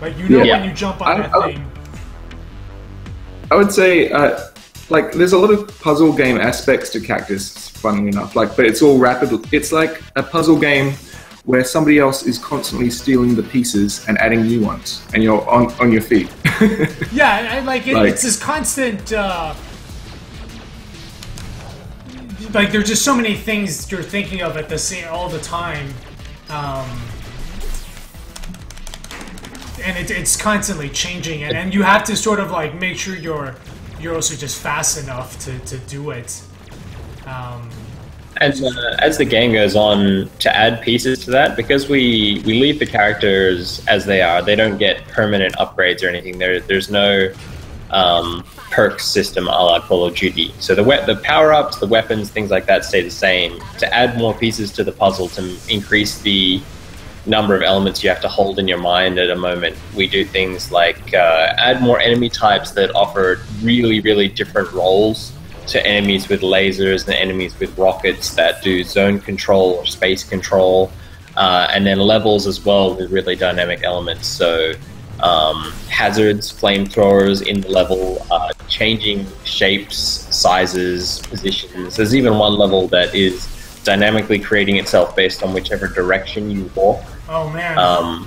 Like you know when you jump on that thing. I would say like there's a lot of puzzle game aspects to Cactus, funnily enough. Like, but it's all rapid. It's like a puzzle game where somebody else is constantly stealing the pieces and adding new ones, and you're on your feet. Yeah, and it's this constant. Like there's just so many things you're thinking of at the same all the time, and it's constantly changing, and you have to sort of like make sure you're also just fast enough to do it. As the game goes on, to add pieces to that, because we leave the characters as they are, they don't get permanent upgrades or anything. There's no perks system a la Call of Duty. So the power-ups, the weapons, things like that stay the same. To add more pieces to the puzzle, to increase the number of elements you have to hold in your mind at a moment, we do things like add more enemy types that offer really, really different roles to enemies with lasers and enemies with rockets that do zone control or space control, and then levels as well with really dynamic elements. So hazards, flamethrowers in the level, changing shapes, sizes, positions. There's even one level that is dynamically creating itself based on whichever direction you walk. Oh man.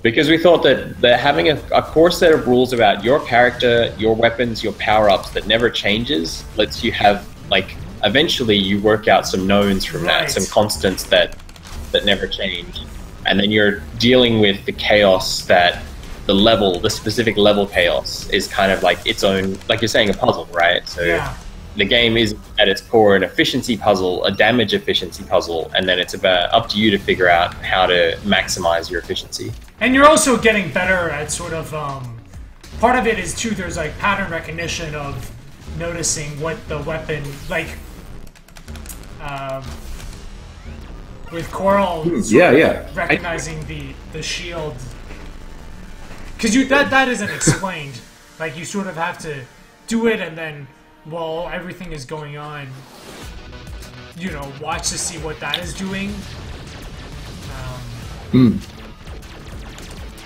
Because we thought that having a core set of rules about your character, your weapons, your power-ups that never changes lets you have, like, eventually you work out some knowns from that, some constants that never change. And then you're dealing with the chaos that the specific level chaos is kind of like its own, like you're saying, a puzzle, right? So the game is at its core an efficiency puzzle, a damage efficiency puzzle, and then it's up to you to figure out how to maximize your efficiency. And you're also getting better at sort of, part of it is too, there's like pattern recognition of noticing what the weapon, like, with Coral, recognizing the shield, because that isn't explained. Like you sort of have to do it, and then while everything is going on, you know, watch to see what that is doing.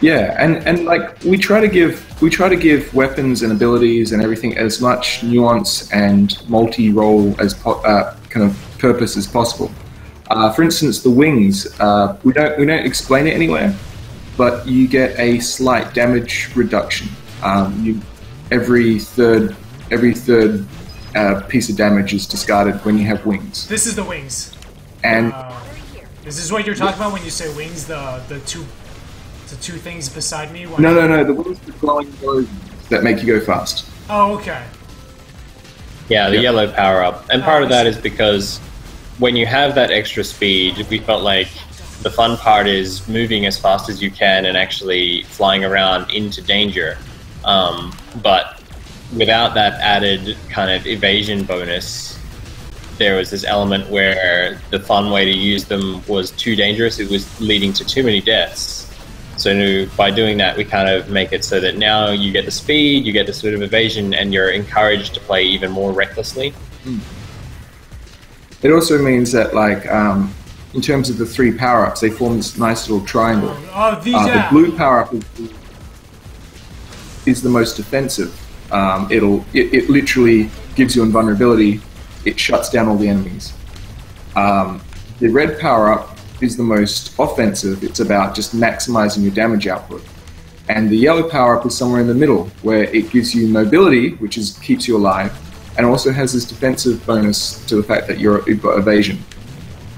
Yeah, and like we try to give weapons and abilities and everything as much nuance and multi-role as kind of purpose as possible. For instance, the wings, we don't explain it anywhere, but you get a slight damage reduction. Every third piece of damage is discarded when you have wings. This is the wings. And is this what you're talking about when you say wings? The two things beside me? No. The wings are glowing yellow that make you go fast. Oh, okay. Yeah, the yellow power-up. And part of that is because when you have that extra speed, we felt like the fun part is moving as fast as you can and actually flying around into danger. But without that added kind of evasion bonus, there was this element where the fun way to use them was too dangerous. It was leading to too many deaths. So by doing that, we kind of make it so that now you get the speed, you get the sort of evasion, and you're encouraged to play even more recklessly. It also means that, like, in terms of the three power-ups, they form this nice little triangle. The blue power-up is the most defensive. It literally gives you invulnerability. It shuts down all the enemies. The red power-up is the most offensive. It's about just maximizing your damage output. And the yellow power-up is somewhere in the middle, where it gives you mobility, which keeps you alive, and also has this defensive bonus to the fact that you've got evasion.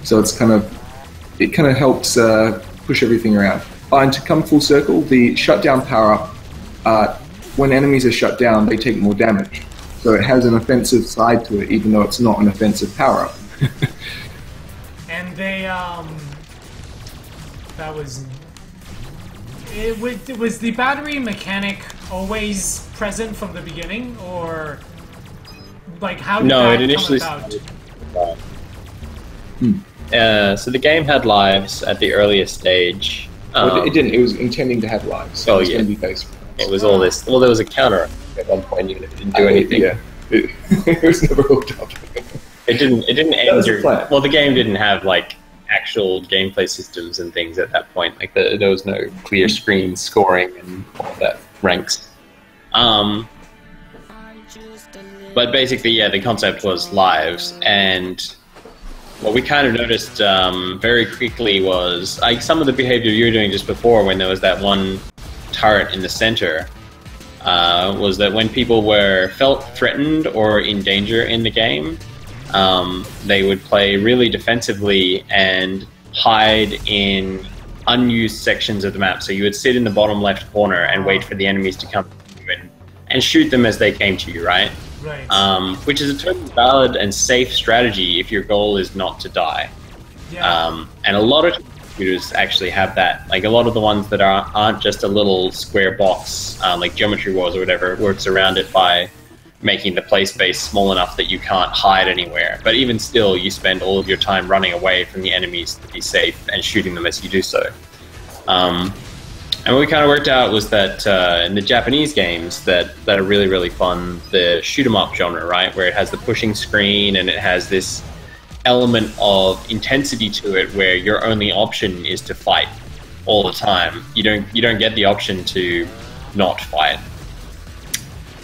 So it kind of helps push everything around. And to come full circle, the shutdown power-up, when enemies are shut down, they take more damage. So it has an offensive side to it, even though it's not an offensive power-up. And they, was the battery mechanic always present from the beginning, or like how did that come about? So the game had lives at the earliest stage. It didn't. It was intending to have lives. So it was going to be based. It was all this. Well, there was a counter at one point. You didn't do anything. Yeah. it was never hooked up. It didn't That was end. the plan. Well, the game didn't have like actual gameplay systems and things at that point. Like there was no clear screen scoring and all that ranks. But basically, yeah, the concept was lives, and what we kind of noticed very quickly was like some of the behavior you were doing just before, when there was that one turret in the center, was that when people felt threatened or in danger in the game, they would play really defensively and hide in unused sections of the map. So you would sit in the bottom left corner and wait for the enemies to come to you and shoot them as they came to you, right? Right. Which is a totally valid and safe strategy if your goal is not to die. Yeah. And a lot of computers actually have that. Like a lot of the ones that aren't just a little square box, like Geometry Wars or whatever, works around it by making the play space small enough that you can't hide anywhere. But even still, you spend all of your time running away from the enemies to be safe and shooting them as you do so. And what we kind of worked out was that in the Japanese games that are really, really fun, the shoot-'em-up genre, right, where it has the pushing screen and it has this element of intensity to it where your only option is to fight all the time. You don't get the option to not fight.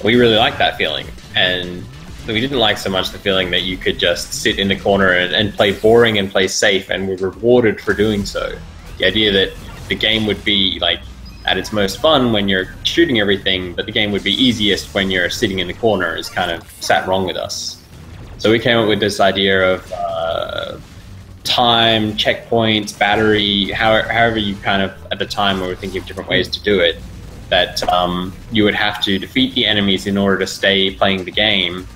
We really liked that feeling, and we didn't like so much the feeling that you could just sit in the corner and play boring and play safe and were rewarded for doing so. The idea that the game would be like at its most fun when you're shooting everything, but the game would be easiest when you're sitting in the corner is kind of sat wrong with us. So we came up with this idea of time, checkpoints, battery, however you kind of, at the time we were thinking of different ways to do it, that you would have to defeat the enemies in order to stay playing the game.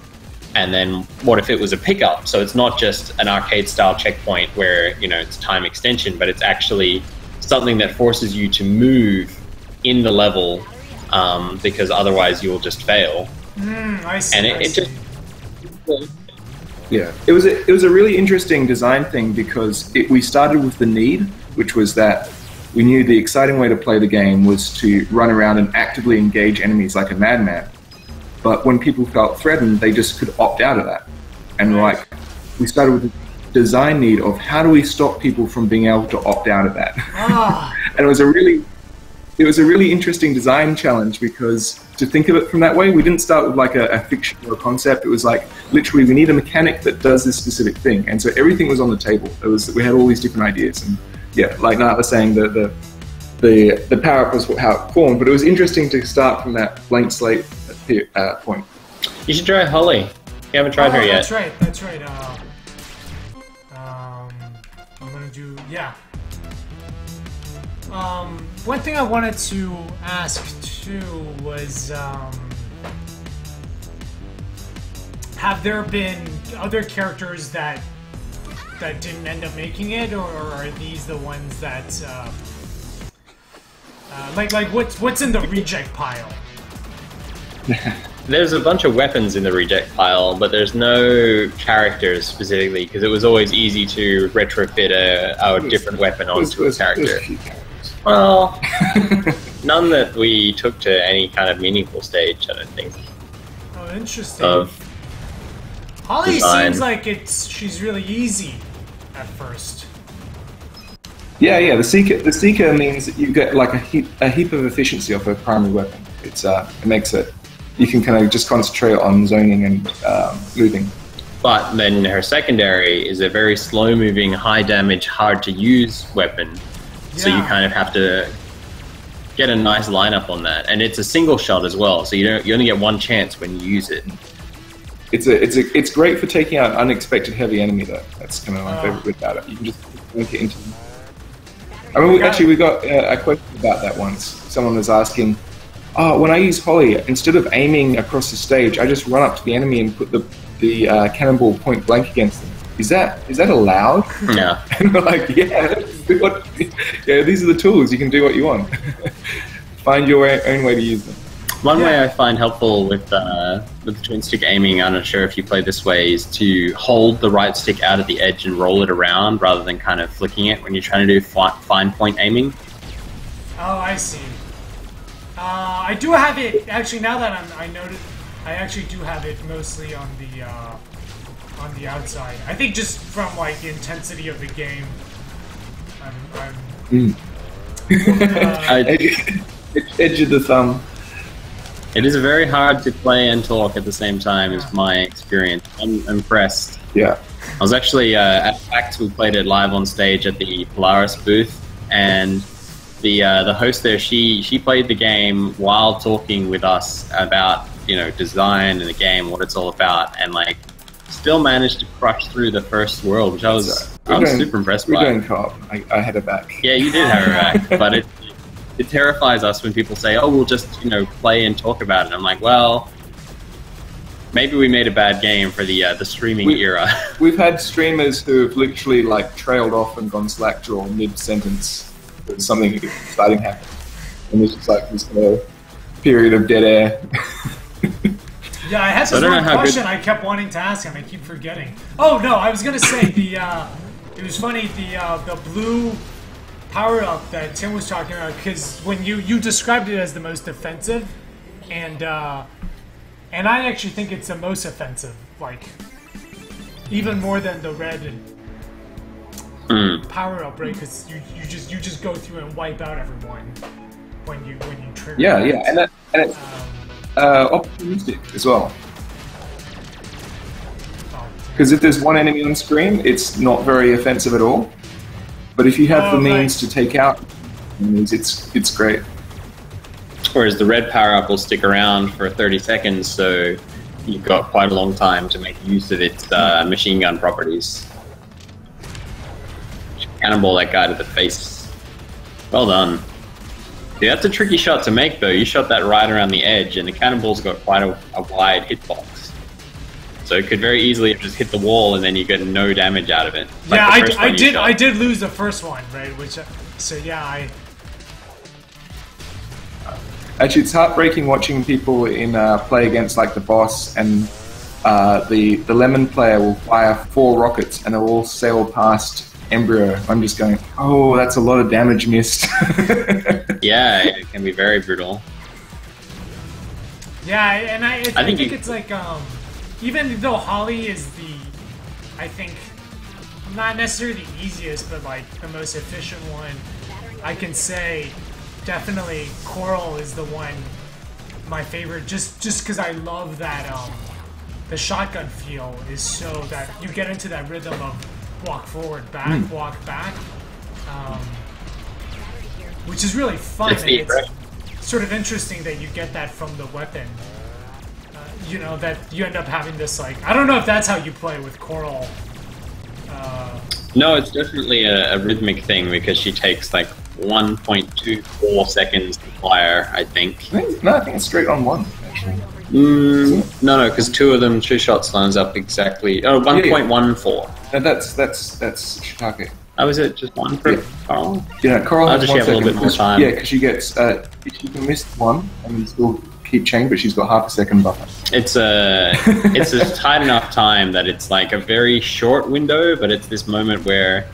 And then what if it was a pickup? So it's not just an arcade style checkpoint where, you know, it's time extension, but it's actually something that forces you to move in the level, because otherwise you will just fail. I see. And it just... Yeah, it was a really interesting design thing because we started with the need, which was that we knew the exciting way to play the game was to run around and actively engage enemies like a madman. But when people felt threatened, they just could opt out of that. And like, we started with the design need of how do we stop people from being able to opt out of that? And it was a really interesting design challenge because to think of it from that way, we didn't start with like a fiction or a concept. It was like literally we need a mechanic that does this specific thing, and so everything was on the table. We had all these different ideas, and yeah, like Nat was saying, the power up was how it formed. But it was interesting to start from that blank slate point. You should try Holly. You haven't tried her yet. That's right. I'm gonna do one thing I wanted to ask too was, have there been other characters that didn't end up making it, or are these the ones that like what's in the reject pile? There's a bunch of weapons in the reject pile, but there's no characters specifically because it was always easy to retrofit a different weapon onto a character. Well, none that we took to any kind of meaningful stage, I don't think. Oh, interesting. Holly seems like she's really easy at first. Yeah. The seeker means that you get like a heap of efficiency off a primary weapon. It makes it. You can kind of just concentrate on zoning and looting. But then her secondary is a very slow-moving, high-damage, hard-to-use weapon. So you kind of have to get a nice lineup on that, and it's a single shot as well. So you only get one chance when you use it. It's great for taking out an unexpected heavy enemy though. That's kind of my favorite bit about it. You can just make it into. I mean, we got a question about that once. Someone was asking, when I use Holly, instead of aiming across the stage, I just run up to the enemy and put the cannonball point blank against them. Is that allowed? Yeah. And we're like, yeah, these are the tools. You can do what you want. Find your own way to use them. One way I find helpful with twin stick aiming, I'm not sure if you play this way, is to hold the right stick out at the edge and roll it around rather than kind of flicking it when you're trying to do fine point aiming. Oh, I see. I do have it, actually, now that I noticed, I actually do have it mostly on the outside. I think just from like the intensity of the game. Edge of the thumb. It is very hard to play and talk at the same time, is my experience. I'm impressed. Yeah. I was actually at PAX. We played it live on stage at the Polaris booth, and the host there, she played the game while talking with us about design and the game, what it's all about, and like still managed to crush through the first world, which I was super impressed by. We're doing co-op. I had her back. Yeah, you did have her back, but it terrifies us when people say, "Oh, we'll just play and talk about it." I'm like, well, maybe we made a bad game for the streaming era. We've had streamers who have literally like trailed off and gone slackjaw mid-sentence when something exciting happened, and there's just like this period of dead air. Yeah, I had this one question I kept wanting to ask and I keep forgetting. Oh no, I was gonna say it was funny the blue power up that Tim was talking about, because when you described it as the most offensive, and I actually think it's the most offensive, like even more than the red power up, right? Because you just go through and wipe out everyone when you trigger. Yeah, and it's opportunistic as well. Because if there's one enemy on screen, it's not very offensive at all. But if you have the means to take out enemies, it's great. Whereas the red power-up will stick around for 30 seconds, so you've got quite a long time to make use of its machine gun properties. Cannonball that guy to the face. Well done. Yeah, that's a tricky shot to make, though. You shot that right around the edge, and the cannonball's got quite a wide hitbox. So it could very easily just hit the wall, and then you get no damage out of it. Yeah, I did lose the first one, right? Actually, it's heartbreaking watching people play against like the boss, and the lemon player will fire 4 rockets, and they'll all sail past Embryo. I'm just going, oh, that's a lot of damage missed. Yeah, it can be very brutal. Yeah, and I think it's like even though Holly is I think not necessarily the easiest, but like the most efficient one, I can say definitely Coral is the one, my favorite, just because I love that the shotgun feel is so that you get into that rhythm of walk forward, back, walk back, which is really fun. It's sort of interesting that you get that from the weapon. That you end up having this, like, I don't know if that's how you play with Coral. No, it's definitely a rhythmic thing, because she takes like 1.24 seconds to fire, I think. I think it's straight on 1, actually. No, because 2 shots lines up exactly. Oh, 1.14. No, that's Shiitake. Oh, is it just 1 for Coral? Yeah, Coral has 1 have a little bit more time. Yeah, because she gets, she can miss 1 and then still keep chain, but she's got half a second buffer. It's a tight enough time that it's like a very short window, but it's this moment where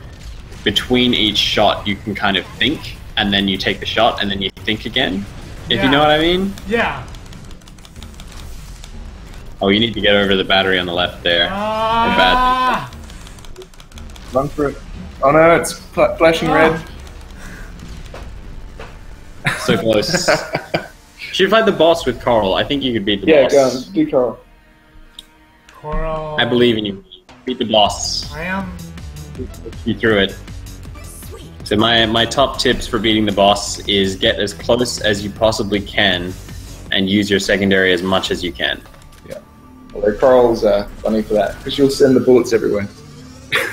between each shot you can kind of think, and then you take the shot, and then you think again. If you know what I mean? Yeah. Oh, you need to get over the battery on the left there. Bad. Run for it. Oh no, it's flashing red. So close. Should fight the boss with Coral. I think you could beat the boss. Yeah, go on. Do Coral. Coral. I believe in you. Beat the boss. I am. You threw it. So my top tips for beating the boss is get as close as you possibly can and use your secondary as much as you can. Yeah. Although Coral's funny for that, because you'll send the bullets everywhere.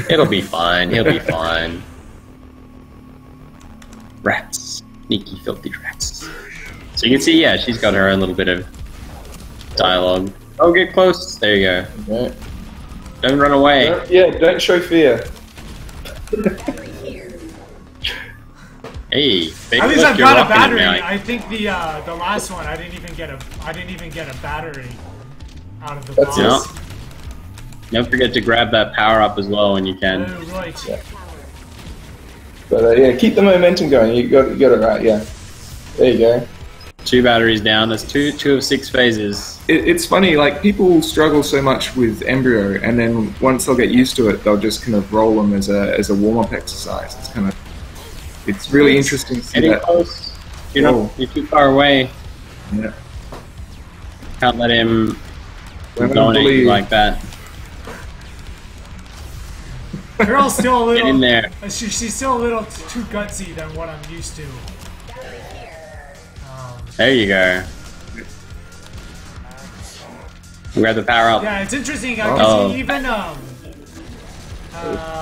It'll be fine. He'll be fine. Rats. Sneaky, filthy rats. So you can see, yeah, she's got her own little bit of dialogue. Oh, get close. There you go. Okay. Don't run away. Don't show fear. Hey, at least I've got a battery. I think the last one I didn't even get a battery out of the box. Yeah. Don't forget to grab that power up as well when you can. Oh, right. Yeah. But keep the momentum going. You got it right. Yeah. There you go. 2 batteries down. That's two of 6 phases. It's funny, like people struggle so much with Embryo, and then once they'll get used to it, they'll just kind of roll them as a warm-up exercise. It's really interesting to see Getting that. close. You're too far away. Yeah. Can't let him Lemon dominate bully. you like that. Girl's still a little. Get in there. She's still a little too gutsy than what I'm used to. There you go. Grab the power up. Yeah, it's interesting. Oh. Even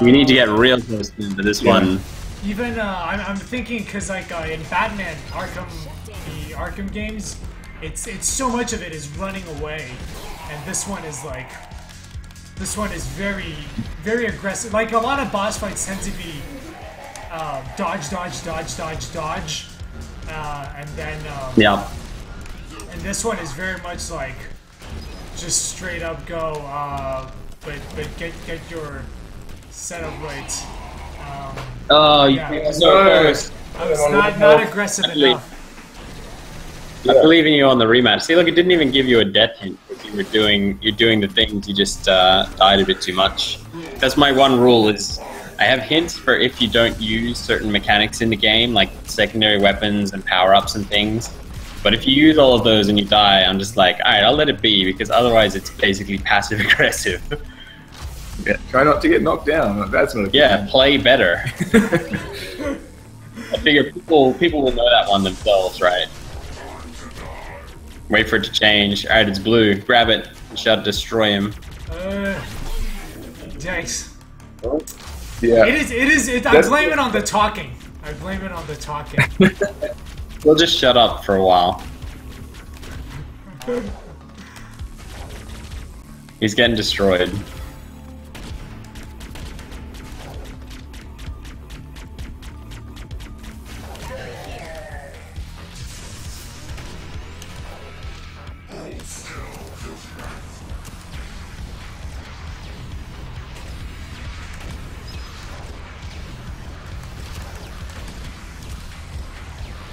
We need to get real close to this one. Even I'm thinking because like in Batman the Arkham games, it's so much of it is running away, and this one is very very aggressive. Like a lot of boss fights tend to be dodge, and then Yeah. and this one is very much like just straight up go, but get your setup right. Oh, Yeah. you were so close. I was not aggressive enough. I believe in you on the rematch. See, look, it didn't even give you a death hint. You're doing the things. You just died a bit too much. That's my one rule. Is I have hints for if you don't use certain mechanics in the game, like secondary weapons and power-ups and things. But if you use all of those and you die, I'm just like, all right, I'll let it be, because otherwise it's basically passive-aggressive. Yeah, try not to get knocked down. That's not a good Yeah, thing. play better. I figure people will know that one themselves, right? Wait for it to change. All right, it's blue. Grab it. You shall destroy him. Yikes. Yeah. It is. I blame it on the talking. I blame it on the talking. We'll just shut up for a while. He's getting destroyed.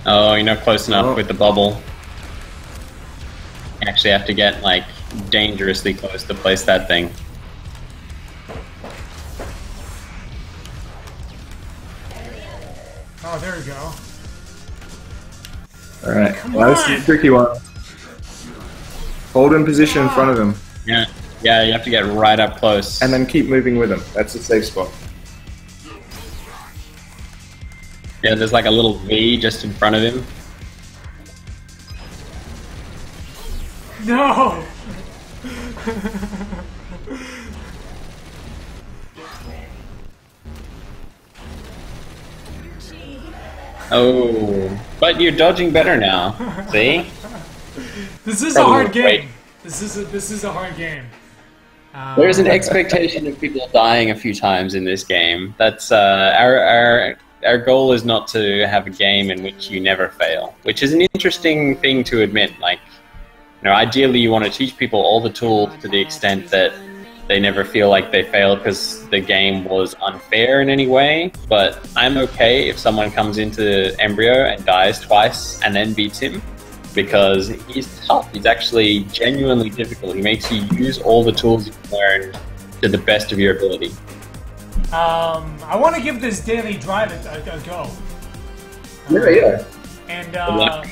Oh, you're not close enough with the bubble. You actually have to get, like, dangerously close to place that thing. Oh, there we go. Alright, Come well, this on. is a tricky one. Hold in position in front of him, Yeah, you have to get right up close. and then keep moving with him. That's a safe spot. Yeah, there's like a little V just in front of him. No. Oh, but you're dodging better now. See? This is a Probably hard wait. game. This is a hard game. There's an expectation of people dying a few times in this game. That's our goal is not to have a game in which you never fail, which is an interesting thing to admit. Like, you know, ideally you want to teach people all the tools to the extent that they never feel like they failed because the game was unfair in any way. But I'm okay if someone comes into Embryo and dies twice and then beats him, because he's tough. He's actually genuinely difficult. He makes you use all the tools you've learned to the best of your ability. I want to give this daily drive a go. Yeah. And Good luck.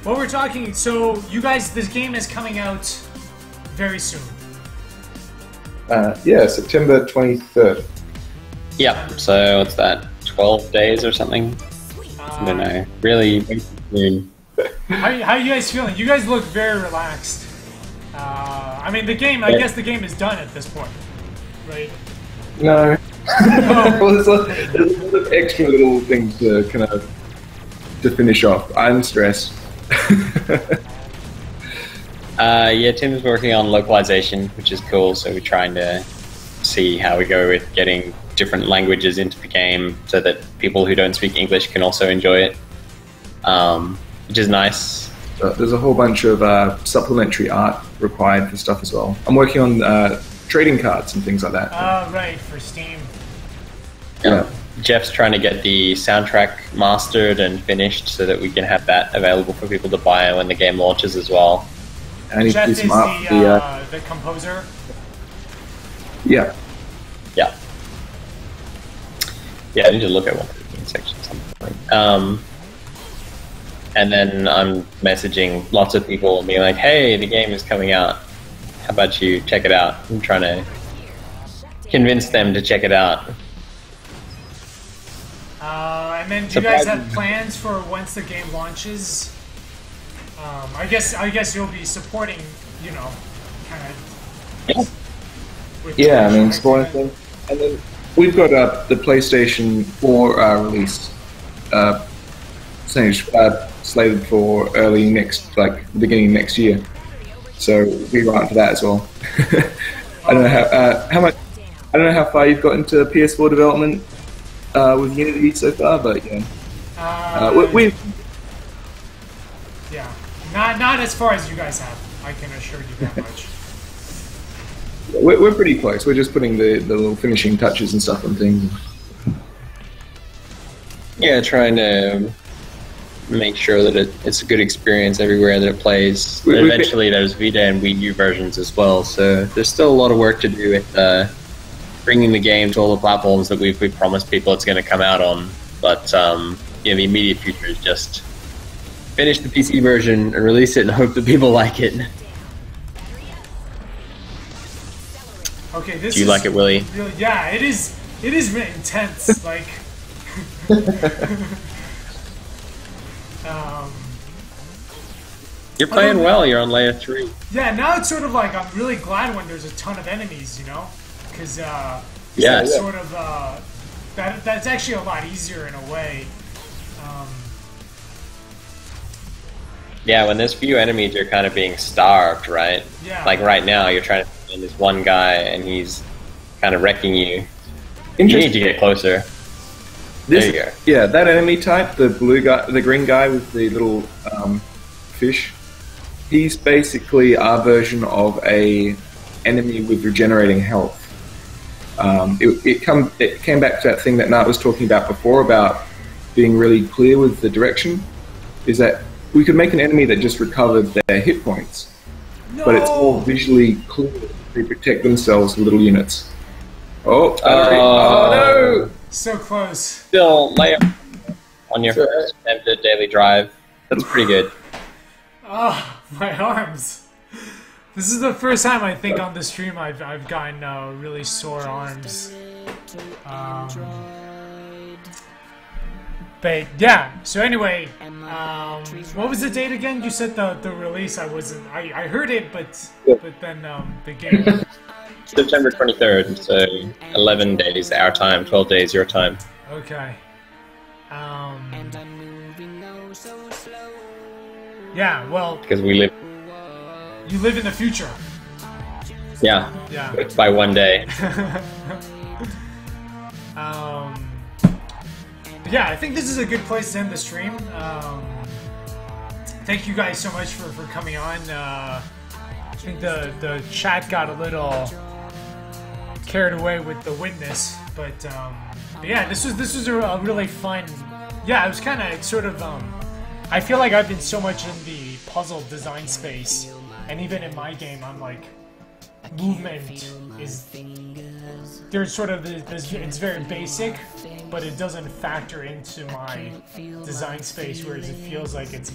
what we're talking. So you guys, this game is coming out very soon. Yeah, September 23rd. Yeah, so what's that? 12 days or something? I don't know. Really soon. How you guys feeling? You guys look very relaxed. I mean, the game. I guess the game is done at this point, right? No. Well, there's a lot of extra little things to kind of to finish off. I'm stressed. Yeah, Tim's working on localization, which is cool. So we're trying to see how we go with getting different languages into the game so that people who don't speak English can also enjoy it, which is nice. There's a whole bunch of supplementary art required for stuff as well. I'm working on trading cards and things like that. Right, for Steam. Yeah, Jeff's trying to get the soundtrack mastered and finished so that we can have that available for people to buy when the game launches as well. And Jeff is the composer. Yeah. Yeah. Yeah, I need to look at one of the sections. And then I'm messaging lots of people and being like, hey, the game is coming out. How about you check it out? I'm trying to convince them to check it out. And then do you guys have plans for once the game launches? I guess you'll be supporting, you know, kind of. Yeah, I mean, supporting things. And then we've got the PlayStation 4 release slated for beginning next year. So we go on to that as well. I don't know how much. I don't know how far you've got into PS4 development with Unity so far, but yeah, we've not as far as you guys have. I can assure you that much. We're pretty close. We're just putting the little finishing touches and stuff on things. Yeah, trying to make sure that it's a good experience everywhere that it plays. And eventually there's Vita and Wii U versions as well, so there's still a lot of work to do with bringing the game to all the platforms that we've promised people it's going to come out on. But the immediate future is just finish the PC version and release it and hope that people like it. Okay, this Do you like it, Willie? Really, yeah, it is really intense. Like, you're playing well. You're on layer 3. Yeah, now it's sort of like I'm really glad when there's a ton of enemies, you know, because sort of that's actually a lot easier in a way. Yeah, when there's few enemies, you're kind of being starved, right? Yeah. Like right now, you're trying to find this one guy, and he's kind of wrecking you. You need to get closer. There you go. Yeah, that enemy type, the blue guy, the green guy with the little fish. He's basically our version of a enemy with regenerating health. It came back to that thing that Nat was talking about before about being really clear with the direction. Is that we could make an enemy that just recovered their hit points, but it's all visually clear. They protect themselves with little units. Oh no! So close. Still lay up on your first attempted daily drive. That's pretty good. Oh, my arms. This is the first time I think on the stream I've gotten really sore arms. But yeah, so anyway, what was the date again? You said the release. I heard it, but then the game. September 23rd, so 11 days our time, 12 days your time. Okay. Yeah, well, because we live. You live in the future. Yeah. Yeah. By one day. Yeah, I think this is a good place to end the stream. Thank you guys so much for coming on. I think the chat got a little carried away with the witness, but yeah, this was a really fun. Yeah, it was kind of sort of. I feel like I've been so much in the puzzle design space, and even in my game, I'm like, movement is. There's sort of it's very basic, but it doesn't factor into my design space, whereas it feels like it's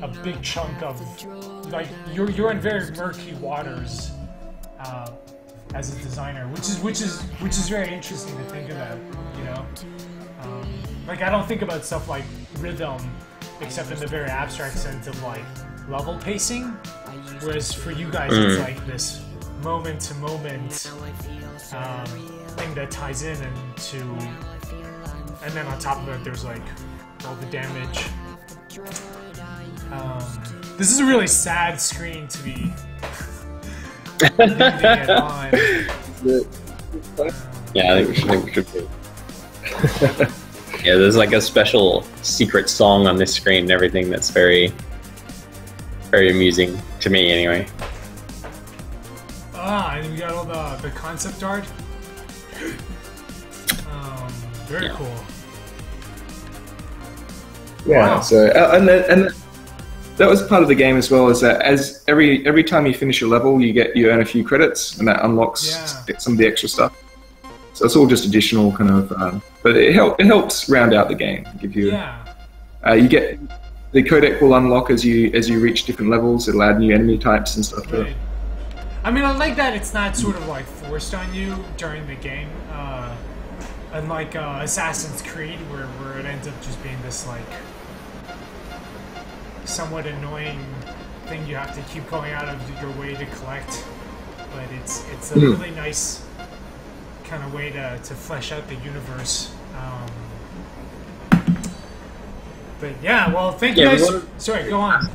a big chunk of like you're in very murky waters as a designer, which is very interesting to think about, you know. Like I don't think about stuff like rhythm, except in the very abstract sense of like level pacing, whereas for you guys it's like this moment to moment thing that ties in and then on top of it there's like all the damage. This is a really sad screen to be it on. Yeah, I think we should be. Yeah, there's like a special secret song on this screen and everything that's very, very amusing to me anyway. And we got all the concept art. very cool. Yeah. Wow. So and that was part of the game as well. Is that as every time you finish a level, you earn a few credits, and that unlocks some of the extra stuff. So it's all just additional kind of, but it helps round out the game. Give you you get the codec will unlock as you reach different levels. It'll add new enemy types and stuff. Right. I mean, I like that it's not sort of like forced on you during the game, unlike Assassin's Creed, where it ends up just being this like somewhat annoying thing you have to keep going out of your way to collect. But it's a really nice kind of way to flesh out the universe. But yeah, well, thank you guys. Sorry, go on.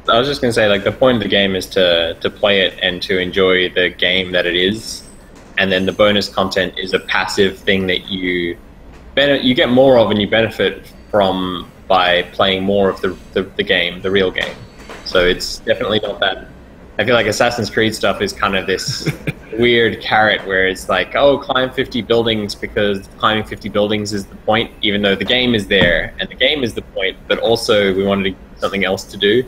I was just going to say, like, the point of the game is to play it and to enjoy the game that it is, and then the bonus content is a passive thing that you get more of and you benefit from by playing more of the game, the real game. So it's definitely not that. I feel like Assassin's Creed stuff is kind of this weird carrot where it's like, oh, climb 50 buildings because climbing 50 buildings is the point, even though the game is there and the game is the point, but also we wanted something else to do.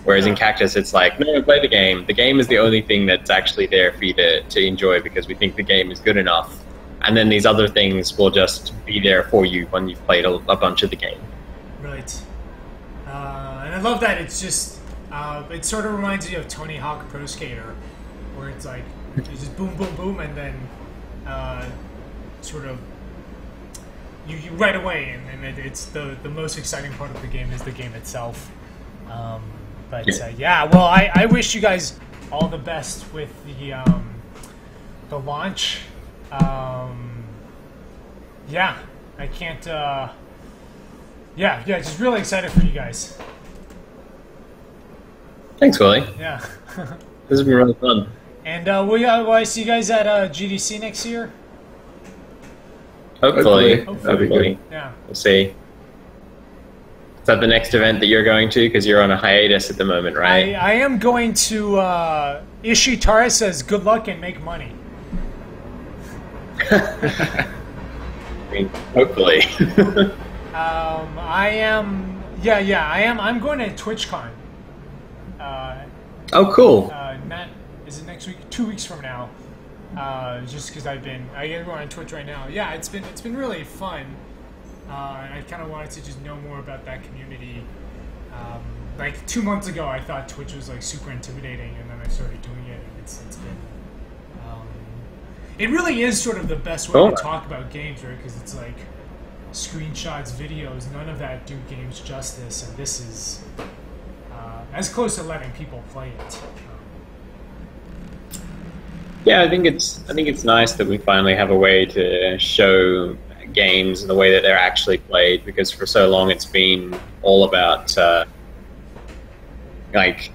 Whereas in Cactus, it's like, no, play the game. The game is the only thing that's actually there for you to enjoy because we think the game is good enough. And then these other things will just be there for you when you've played a bunch of the game. Right. And I love that it's just, it sort of reminds you of Tony Hawk Pro Skater, where it's like, it's just boom, boom, boom, and then sort of, you right away, and it's the most exciting part of the game is the game itself. But yeah, well, I wish you guys all the best with the launch. Yeah, I can't. Yeah, just really excited for you guys. Thanks, Willie. Yeah. This has been really fun. And will I see you guys at GDC next year? Hopefully. That'd be good. Yeah. We'll see. Is that the next event that you're going to? Because you're on a hiatus at the moment, right? I am going to. Ishitara says, "Good luck and make money." I mean, hopefully. I am. Yeah, I am. I'm going to TwitchCon. Oh, cool. Is it next week? 2 weeks from now. Just because I get on Twitch right now. Yeah, it's been really fun. And I kind of wanted to just know more about that community. Like 2 months ago, I thought Twitch was like super intimidating, and then I started doing it, and it's been. It really is sort of the best way to talk about games, right? Because it's like screenshots, videos, none of that do games justice, and this is as close to letting people play it. Yeah, I think it's nice that we finally have a way to show games in the way that they're actually played, because for so long it's been all about like,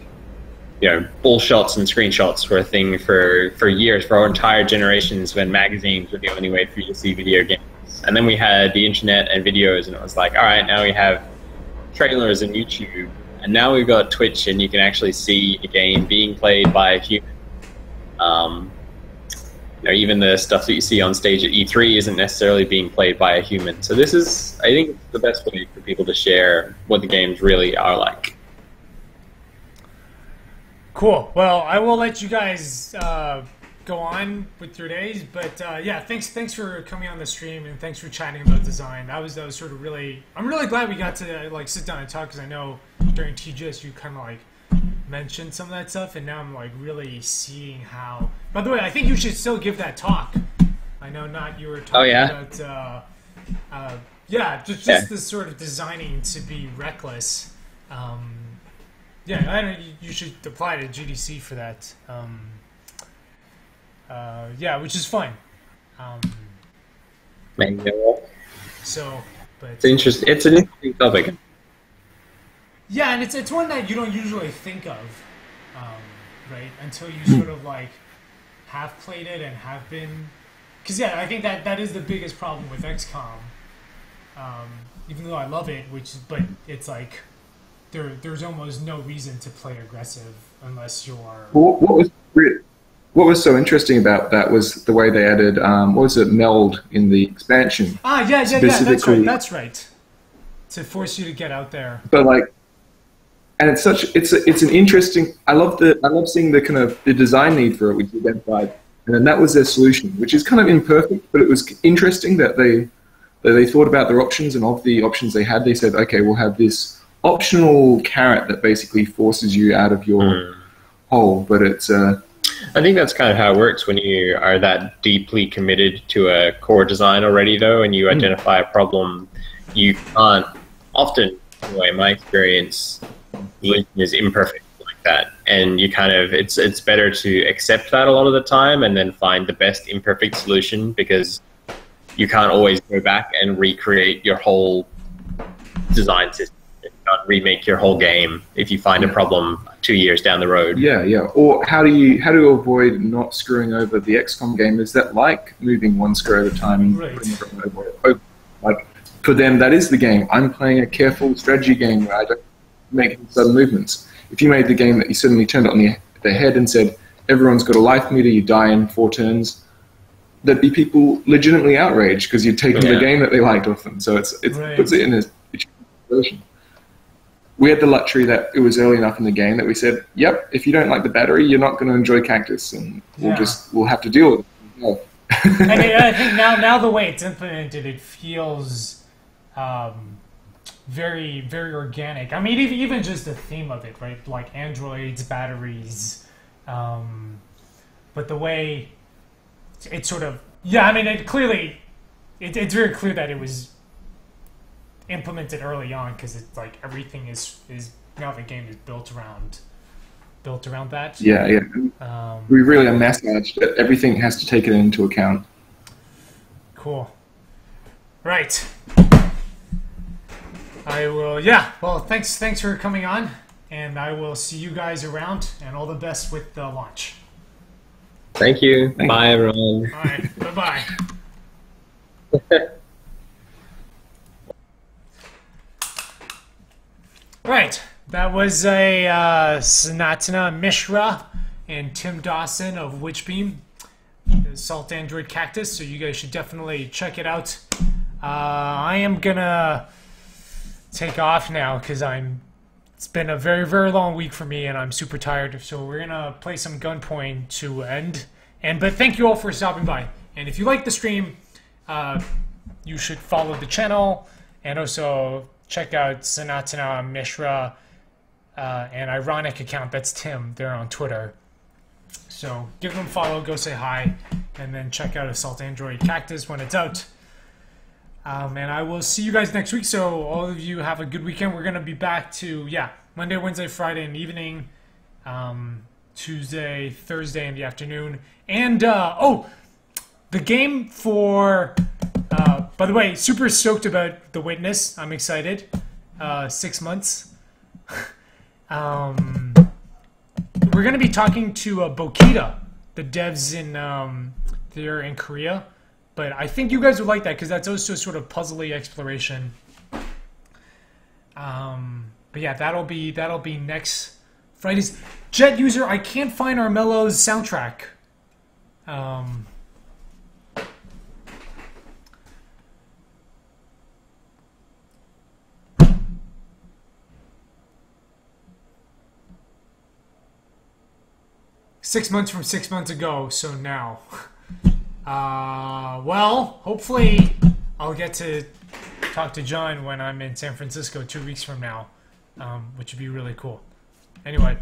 you know, bull shots and screenshots were a thing for years, for our entire generations, when magazines were the only way for you to see video games. And then we had the internet and videos, and it was like, all right, now we have trailers and YouTube, and now we've got Twitch, and you can actually see the game being played by a human. You know, even the stuff that you see on stage at E3 isn't necessarily being played by a human. So this is, I think, the best way for people to share what the games really are like. Cool. Well, I will let you guys go on with your days, but yeah, thanks for coming on the stream, and thanks for chatting about design. That was sort of really. I'm really glad we got to like sit down and talk, because I know during TGS you kind of like mentioned some of that stuff, and now I'm like really seeing how. By the way, I think you should still give that talk. I know not you were talking about. Just this sort of designing to be reckless. Yeah, I don't. You should apply to GDC for that. Yeah, which is fun. Maybe. So, but It's interesting. It's an interesting topic. yeah, and it's one that you don't usually think of, right? Until you sort of like have played it and have been. Because yeah, I think that is the biggest problem with XCOM. Even though I love it, but it's like there's almost no reason to play aggressive unless you're. What was what was so interesting about that was the way they added, what was it, meld in the expansion. Yeah. That's right. To force you to get out there. But like, and it's an interesting. I love seeing the kind of the design need for it, which you identified, and then that was their solution, which is kind of imperfect, but it was interesting that they thought about their options, and of the options they had, they said, okay, we'll have this optional carrot that basically forces you out of your hole, but it's. I think that's kind of how it works when you are that deeply committed to a core design already, though, and you identify a problem. You can't often, anyway, in my experience, solution is imperfect like that, and you kind of it's better to accept that a lot of the time, and then find the best imperfect solution, because you can't always go back and recreate your whole design system. You can't remake your whole game if you find a problem 2 years down the road. Yeah. Or how do you avoid not screwing over the XCOM gamers that like moving one square at a time and putting it over? Like, for them, that is the game. I'm playing a careful strategy game where I don't make sudden movements. If you made the game that you suddenly turned it on the head and said, everyone's got a life meter, you die in 4 turns, there'd be people legitimately outraged because you'd taken the game that they liked off them. So it puts it in a version. We had the luxury that it was early enough in the game that we said, yep, if you don't like the battery, you're not going to enjoy Cactus, and we'll have to deal with it. I think now the way it's implemented, it feels very, very organic. I mean, even just the theme of it, right? Like androids, batteries, but the way it sort of, I mean, it's very clear that it was implemented early on, because it's like everything is now the game is built around that. We really are massaged that everything has to take it into account. Cool. Right. I will. Well, thanks for coming on, and I will see you guys around, and all the best with the launch. Thank you. Bye, everyone. All right. Bye-bye. Right. That was a Sanatana Mishra and Tim Dawson of Witchbeam, Salt Android Cactus, so you guys should definitely check it out. I am gonna take off now because it's been a very, very long week for me and I'm super tired, so we're gonna play some Gunpoint to end. But thank you all for stopping by, and if you like the stream, you should follow the channel, and also check out Sanatana Mishra and Ironic account. That's Tim. They're on Twitter. So give them a follow, go say hi, and then check out Assault Android Cactus when it's out. And I will see you guys next week. So all of you have a good weekend. We're going to be back to, Monday, Wednesday, Friday in the evening, Tuesday, Thursday in the afternoon. And, the game for... by the way, super stoked about The Witness. I'm excited. 6 months. We're going to be talking to Bokita, the devs they're in Korea. But I think you guys would like that because that's also sort of puzzly exploration. But yeah, that'll be next Friday's. Jet User, I can't find Armello's soundtrack. 6 months from 6 months ago, so now. Well, hopefully I'll get to talk to John when I'm in San Francisco 2 weeks from now, which would be really cool. Anyway,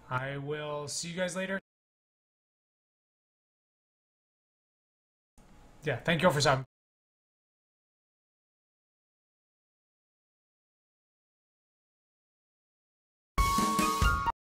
I will see you guys later. Yeah, thank you all for stopping.